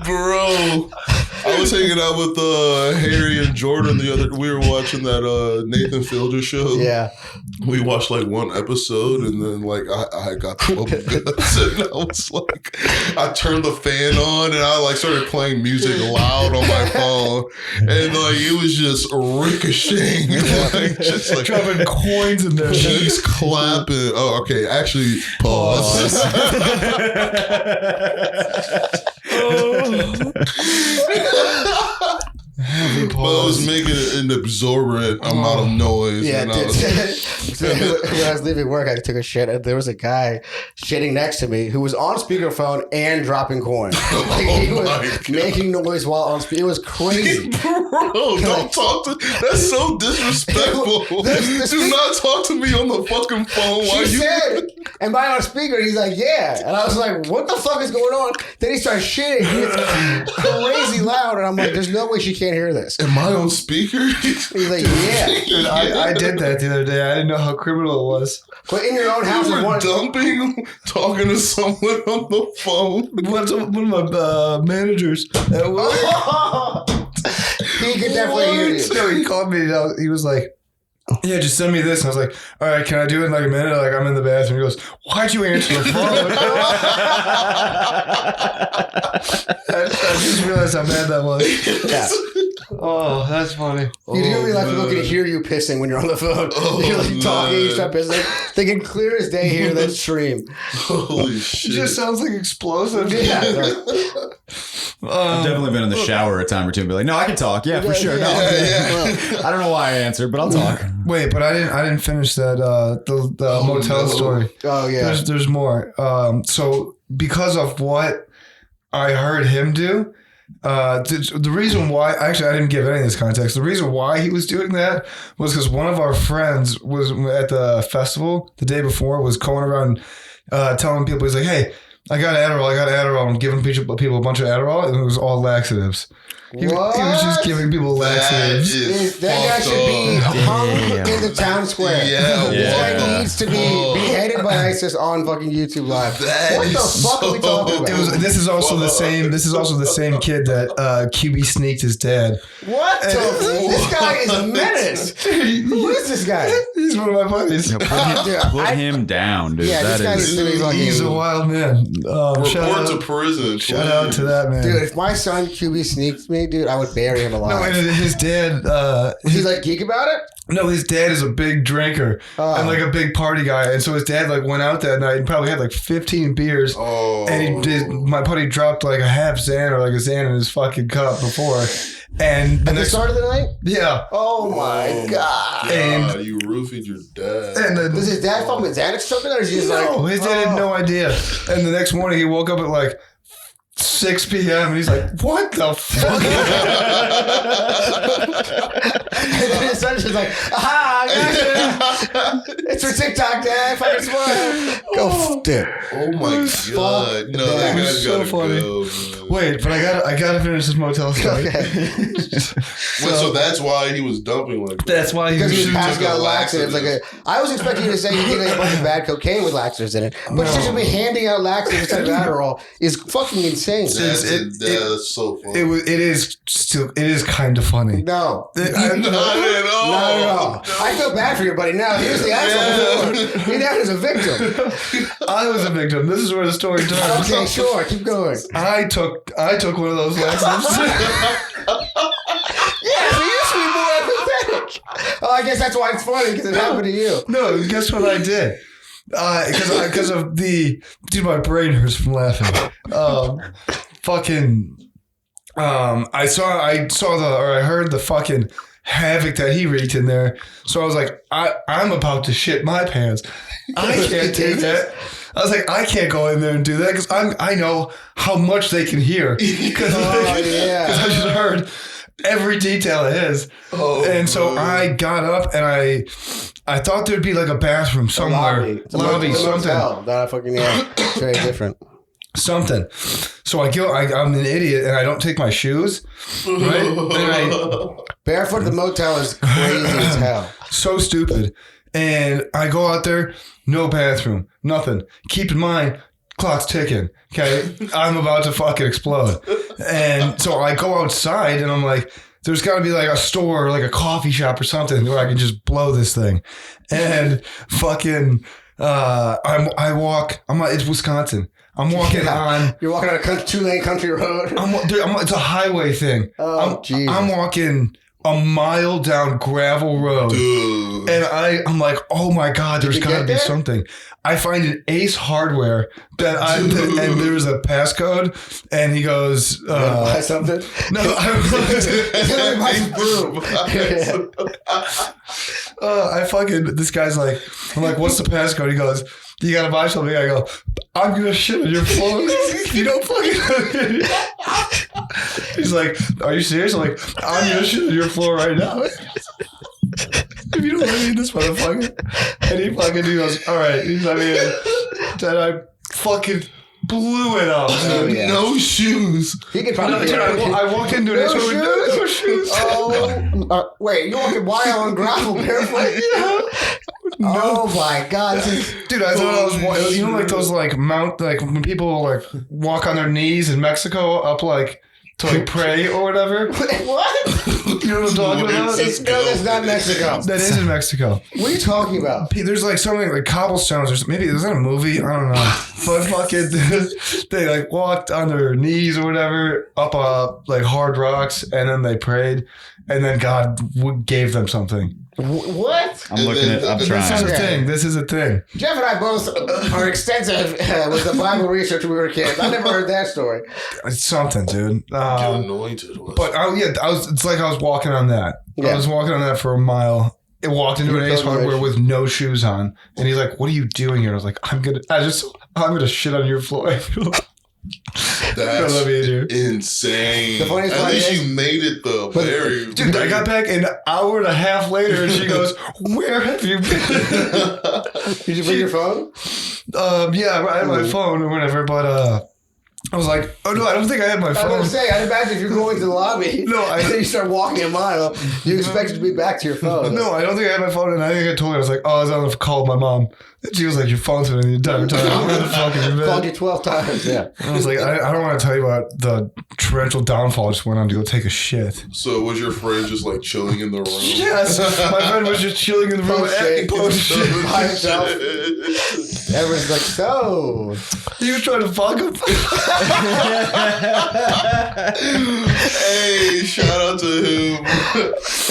Bro, I was hanging out with Harry and Jordan we were watching that Nathan Fielder show. Yeah. We watched like one episode, and then like I got the bubble guts, and I was like, I turned the fan on, and I like started playing music loud on my phone, and like it was just ricocheting, like just like Dropping coins in there. keys clapping. Oh, okay, actually, pause. But I was making an absorbent amount of noise. Yeah, and I dude. was, When I was leaving work, I took a shit, and there was a guy shitting next to me who was on speakerphone and dropping coins. Like, he was my God. making noise while on speaker. It was crazy. Bro, don't talk to. That's so disrespectful. Do not talk to me on the fucking phone while She you. said, "Am I on speaker?" And he's like, "Yeah." And I was like, "What the fuck is going on?" Then he starts shitting. It's crazy loud, and I'm like, "There's no way she can't hear this." Am I on speaker? He's like, "Yeah." Dude, I did that the other day. I didn't know how criminal it was. But in your own house, You is were one. dumping, talking to someone on the phone. One of my managers at work. He could definitely hear you. No, he called me. And he was like, "Yeah, just send me this." And I was like, "All right, can I do it in like a minute?" Like I'm in the bathroom. He goes, "Why'd you answer the phone?" I just realized how bad that was. Yeah. Oh, that's funny. You do realize man. people can hear you pissing when you're on the phone. Oh, You're like talking, you man. start pissing. They can clear as day hear that stream. Holy It shit! just sounds like explosive. Yeah. I've definitely been in the shower a time or two and be like, no, I can talk. Yeah, for sure. No, I don't know why I answered, but I'll talk. Wait, but I didn't finish that the motel no. story. Oh yeah. There's more. So because of what I heard him do, The reason why, actually, I didn't give any of this context. The reason why he was doing that was because one of our friends was at the festival the day before, was going around telling people, he's like, hey, I got Adderall. I'm giving people a bunch of Adderall, and it was all laxatives. He was just giving people laxatives. That guy should be hung in the town square. Yeah. This guy needs to be beheaded by ISIS on fucking YouTube Live. What the fuck are we talking about? This is also the same kid that QB sneaked his dad. What this guy is a menace. Who is this guy? He's one of my buddies. Put him down, dude. Yeah, this guy needs to be fucking... He's a wild man. Report to prison. Shout out to that man. Dude, if my son QB sneaked me, dude, I would bury him alive. No, and his dad... Was he like geek about it? No, his dad is a big drinker and like a big party guy. And so his dad like went out that night and probably had like 15 beers. Oh. And my buddy dropped like a half Xan or like a Xan in his fucking cup before. And At the start of the night? Yeah. Oh my God. And you roofied your dad. And Does his dad fucking Xanax something, or is he just like... No, his dad had no idea. And the next morning he woke up at like 6 p.m. and he's like, what the fuck? And his son's just like, aha, I got you. It's for TikTok, Dad. Fucking smile. Go, dude. Oh my God. No, that It was guy's so gotta funny. go, man. Wait, but I gotta finish this motel story. Okay. So that's why he was dumping like that. That's why Because he was shooting passing took out a laxatives. I was expecting you to say you think like a bunch of bad cocaine with laxatives in it. But just to be handing out laxatives instead of Adderall is fucking insane. That's so funny. It is kind of funny. No. Not at all. Not at all. I feel bad for your buddy now. He was the asshole before. Your dad was a victim. I was a victim. This is where the story turns. Okay, sure. Keep going. I took one of those laxatives. Yeah, so you should be more empathetic. Oh, I guess that's why it's funny, because it happened to you. No, guess what I did? Because of the dude, my brain hurts from laughing. I heard the fucking havoc that he wreaked in there. So I was like, I'm about to shit my pants. I can't take that. I was like, I can't go in there and do that because I know how much they can hear. Because I just heard every detail of his. And so I got up and I thought there'd be like a bathroom somewhere. Lobby, something. Not a fucking, it's very different. Something. So I'm an idiot and I don't take my shoes. Right? Barefoot at the motel is crazy as hell. So stupid. And I go out there, no bathroom, nothing. Keep in mind, clock's ticking. Okay. I'm about to fucking explode. And so I go outside and I'm like, there's got to be like a store or like a coffee shop or something where I can just blow this thing. And fucking, it's Wisconsin. I'm walking on. You're walking on a 2-lane country road. It's a highway thing. Oh, Jesus. I'm walking a mile down gravel road. Dude. And I'm like, oh my God, there's got to be something. I find an Ace Hardware and there was a passcode, and he goes, buy something? No, this guy's like, I'm like, what's the passcode? He goes, you gotta buy something. I go, I'm gonna shit on your floor if you don't fucking. He's like, are you serious? I'm like, I'm gonna shit on your floor right now. If you don't let me in this motherfucker. And he fucking goes, all right. He's let me in. Then I fucking blew it up. No shoes. He could probably I walk into it. No shoes. Oh, wait, you're walking wild on gravel barefoot? Yeah. No. Oh my God. Dude, I thought I was, you know, like those like when people like walk on their knees in Mexico up like to like pray or whatever. What? You know what I'm talking about? No, that's not Mexico. That is in Mexico. What are you talking about? There's like something like cobblestones or maybe is that a movie? I don't know. But fucking they like walked on their knees or whatever up like hard rocks, and then they prayed, and then God gave them something. What? I'm looking at. I'm trying. This is a thing. Jeff and I both are extensive with the Bible research when we were kids. I never heard that story. It's something, dude. Get anointed. But it's like I was walking on that. Yeah. I was walking on that for a mile. It walked into an Ace Hardware with no shoes on, and he's like, "What are you doing here?" I was like, "I'm gonna shit on your floor." That's love you, Andrew. insane. The funniest At part least is- you made it though. Very, Dude, I got back an hour and a half later, and she goes, "Where have you been?" Did you bring your phone? Yeah, I had my phone or whatever, but I was like, "Oh no, I don't think I had my I was phone." going to say, I'd imagine if you're going to the lobby, No, and then you start walking a mile, you expect it to be back to your phone. No, I don't think I had my phone, and I think I told her, I was like, "Oh, I was on the call with my mom." And she was like, "Your phone's been in the entire time." Where the fuck have you been? Called you 12 times, yeah. I was like, I don't want to tell you about the torrential downfall I just went on to go take a shit. So was your friend just like chilling in the room? Yes, my friend was just chilling in the room Post shit. post shit. By himself. Everyone's like, so. He was trying to fuck him. Hey, shout out to him.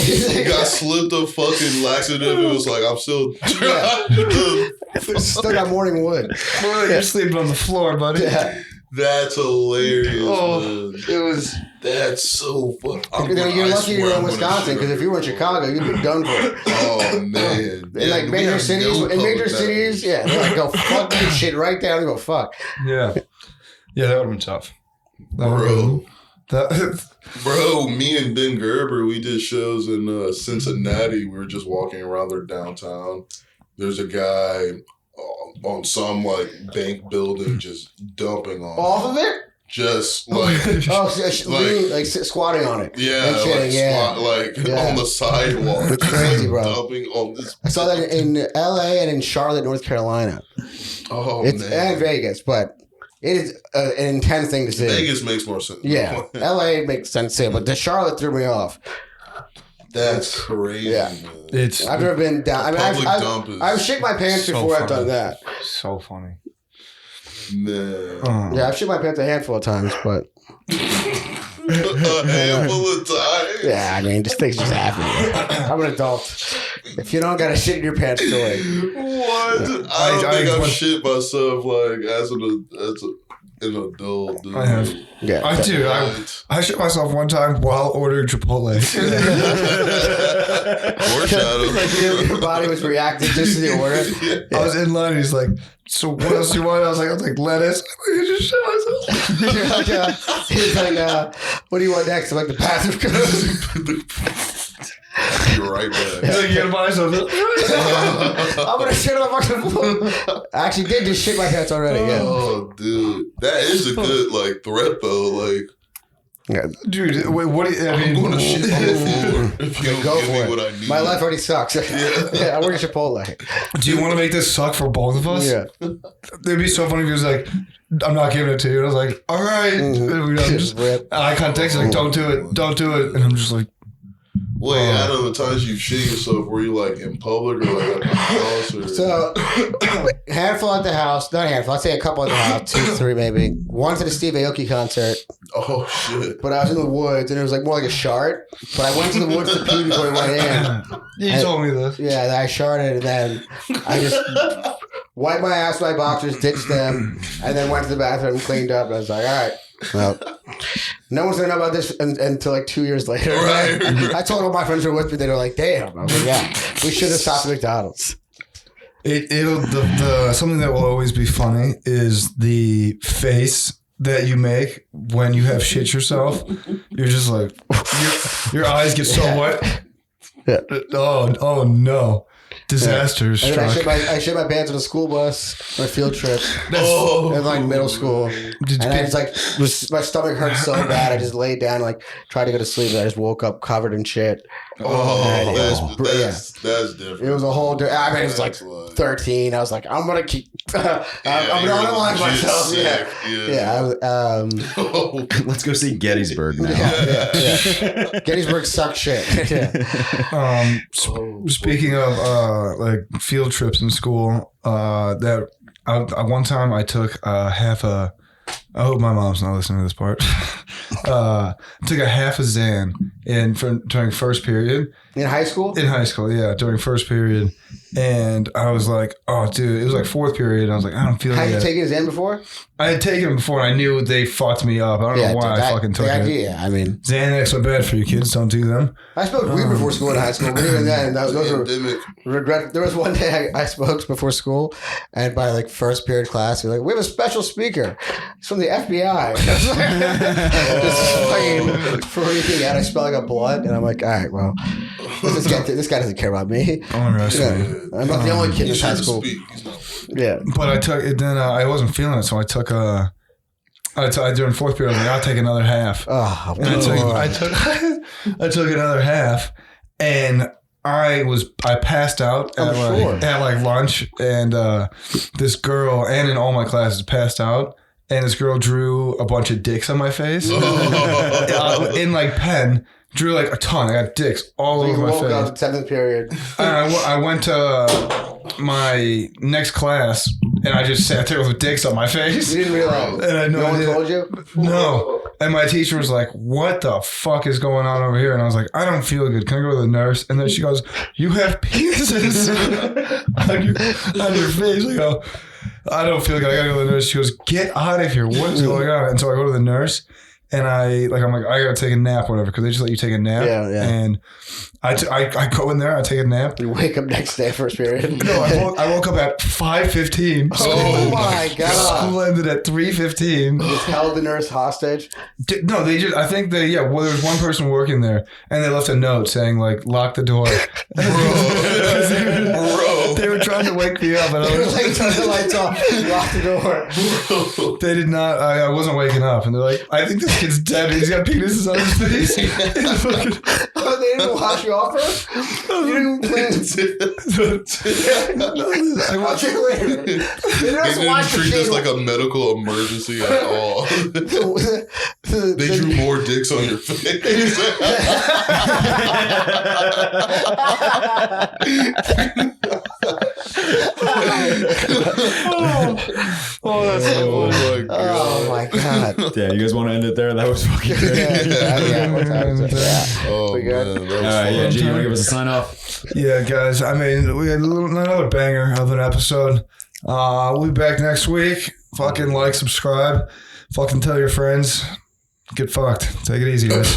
He got slipped a fucking laxative. It was like, I'm still trying to. Still got morning wood. Boy, you're sleeping on the floor, buddy. Yeah. That's hilarious, man. It was. That's so fun. You're lucky you're in Wisconsin, because if you were in Chicago, you'd be done for. Oh, man. In like major cities, yeah, they're like, go fuck this shit right down and go fuck. Yeah. Yeah, that would have been tough. Bro. That, Bro, me and Ben Gerber, we did shows in Cincinnati. We were just walking around their downtown. There's a guy on some like bank building just dumping on Off of it? just like Like squatting on it. yeah, And shitting, yeah. on the sidewalk. It's crazy, like, bro. Dumping on this. I saw that in LA and in Charlotte, North Carolina. Oh It's man, and Vegas, but it is an intense thing to see. Vegas makes more sense. Yeah, LA makes sense too, but the Charlotte threw me off. That's crazy. Yeah. Man. it's I've never been down. I mean, Public dump is I've shit my pants so before I've funny. done that. so funny. Man. Yeah, I've shit my pants a handful of times, but A handful of times. yeah, I mean, just things just happen. I'm an adult. If you don't got a shit in your pants story, What? I don't think I've shit myself like as an adult. Dude. I have. yeah, I do. I shit myself one time while ordering Chipotle. Foreshadow. Like your body was reacting just to the order. I was in line and he's like, "So what else do you want?" I was like, lettuce. I just shit myself. You're like, he's like, what do you want next? I'm like, the bathroom goes. You're right back. He's like, "You gotta buy something." I'm gonna shit on my fucking floor. I actually did just shit my pants already. Yeah. Oh, dude, that is a good like threat though. Like, Dude, wait, what do you, I I'm mean, gonna shit on the floor if you don't Go give for me it. what I need. My life already sucks. Yeah, I work at Chipotle. do you want to make this suck for both of us? Yeah. It'd be so funny if he was like, "I'm not giving it to you." And I was like, "All right." Mhm. And we just, Rip. eye contact, he's like, "Don't do it. Don't do it." And I'm just like, Wait, out of the times you shit yourself, were you like in public or like at the house or? So, handful at the house. Not a handful. I'd say a couple at the house. 2, 3 maybe. One to the Steve Aoki concert. Oh shit! But I was in the woods, and it was like more like a shard. But I went to the woods to pee before we went in. "You told me this." Yeah, I sharded, and then I just wiped my ass with my boxers, ditched them, and then went to the bathroom and cleaned up. And I was like, all right. Well, no one's gonna know about this until like 2 years later. Right. I told all my friends who were with me, they were like, damn. I was like, yeah, we should have stopped at McDonald's. It'll the something that will always be funny is the face that you make when you have shit yourself. You're just like your eyes get so wet. Yeah. Oh no. Disaster And then struck. I shit my pants on a school bus on a field trip Oh, in like middle school. Did And I just like, my stomach hurt so bad. I just laid down, like, tried to go to sleep. And I just woke up covered in shit. oh, Yeah. that's different. It was a whole I mean, it was like That's like- 13. I was like, I'm going to keep, I'm going to unalive myself. sick. Yeah. Oh, Let's go see Gettysburg now. Yeah. Gettysburg sucks shit. Yeah. Speaking of like field trips in school, one time I took half a. I hope my mom's not listening to this part. took a half a Xan during first period. In high school? In high school, yeah, during first period. And I was like, oh, dude, it was like fourth period. And I was like, I don't feel Had it. you taken his Xan before? I had taken him before, and I knew they fucked me up. I don't know why I fucking took the it. idea, I mean. Xanax are bad for you kids. Don't do them. I smoked weed before school in high school, but even then, those were Pandemic. regret. There was one day I smoked before school, and by like first period class, they're like, "We have a special speaker. It's from the FBI." Just fucking freaking out. I smell like a blood, and I'm like, "All right, well, this guy doesn't care about me. I'm arrested. I'm not the only kid in He this high shouldn't school." speak. He's not. Yeah, But I took it. Then I wasn't feeling it, so I took during fourth period. I was like, I'll take another half. oh, And I took another half, and I passed out at like lunch, and this girl, and in all my classes, passed out, and this girl drew a bunch of dicks on my face in like pen. Drew like a ton. I got dicks all you over my woke face. up 7th period. I went to my next class, and I just sat there with dicks on my face. You didn't realize. And I No one idea. told you. No. And my teacher was like, what the fuck is going on over here? And I was like, I don't feel good. Can I go to the nurse? And then she goes, you have penises on your face. I go, I don't feel good. I gotta go to the nurse. She goes, get out of here. What is going on? And so I go to the nurse, and I'm like, I gotta take a nap, or whatever, because they just let you take a nap. Yeah. And I go in there, I take a nap. You wake up next day, first period. No, I woke up at 5:15. Oh my god! School ended at 3:15. Just held the nurse hostage. No, I think there was one person working there, and they left a note saying like, lock the door. Bro. They were trying to wake me up, and I was Like, turn the lights off, lock the door. they did not. I wasn't waking up, and they're like, I think this kid's dead. He's got penises on his face. Oh, they didn't wash you off first? You didn't cleanse. I'll check later. They They didn't didn't wash the treat this shit. like a medical emergency at all. They drew more dicks on your face. Oh my god. Oh my god. Yeah, you guys want to end it there? That was fucking great. Yeah, what time is it? Yeah. Oh We good? man, that was All right, yeah, fun. G, you want to give us a sign off? Yeah, guys. I mean, we had another banger of an episode. We'll be back next week. Fucking like, subscribe. Fucking tell your friends. Get fucked. Take it easy, guys.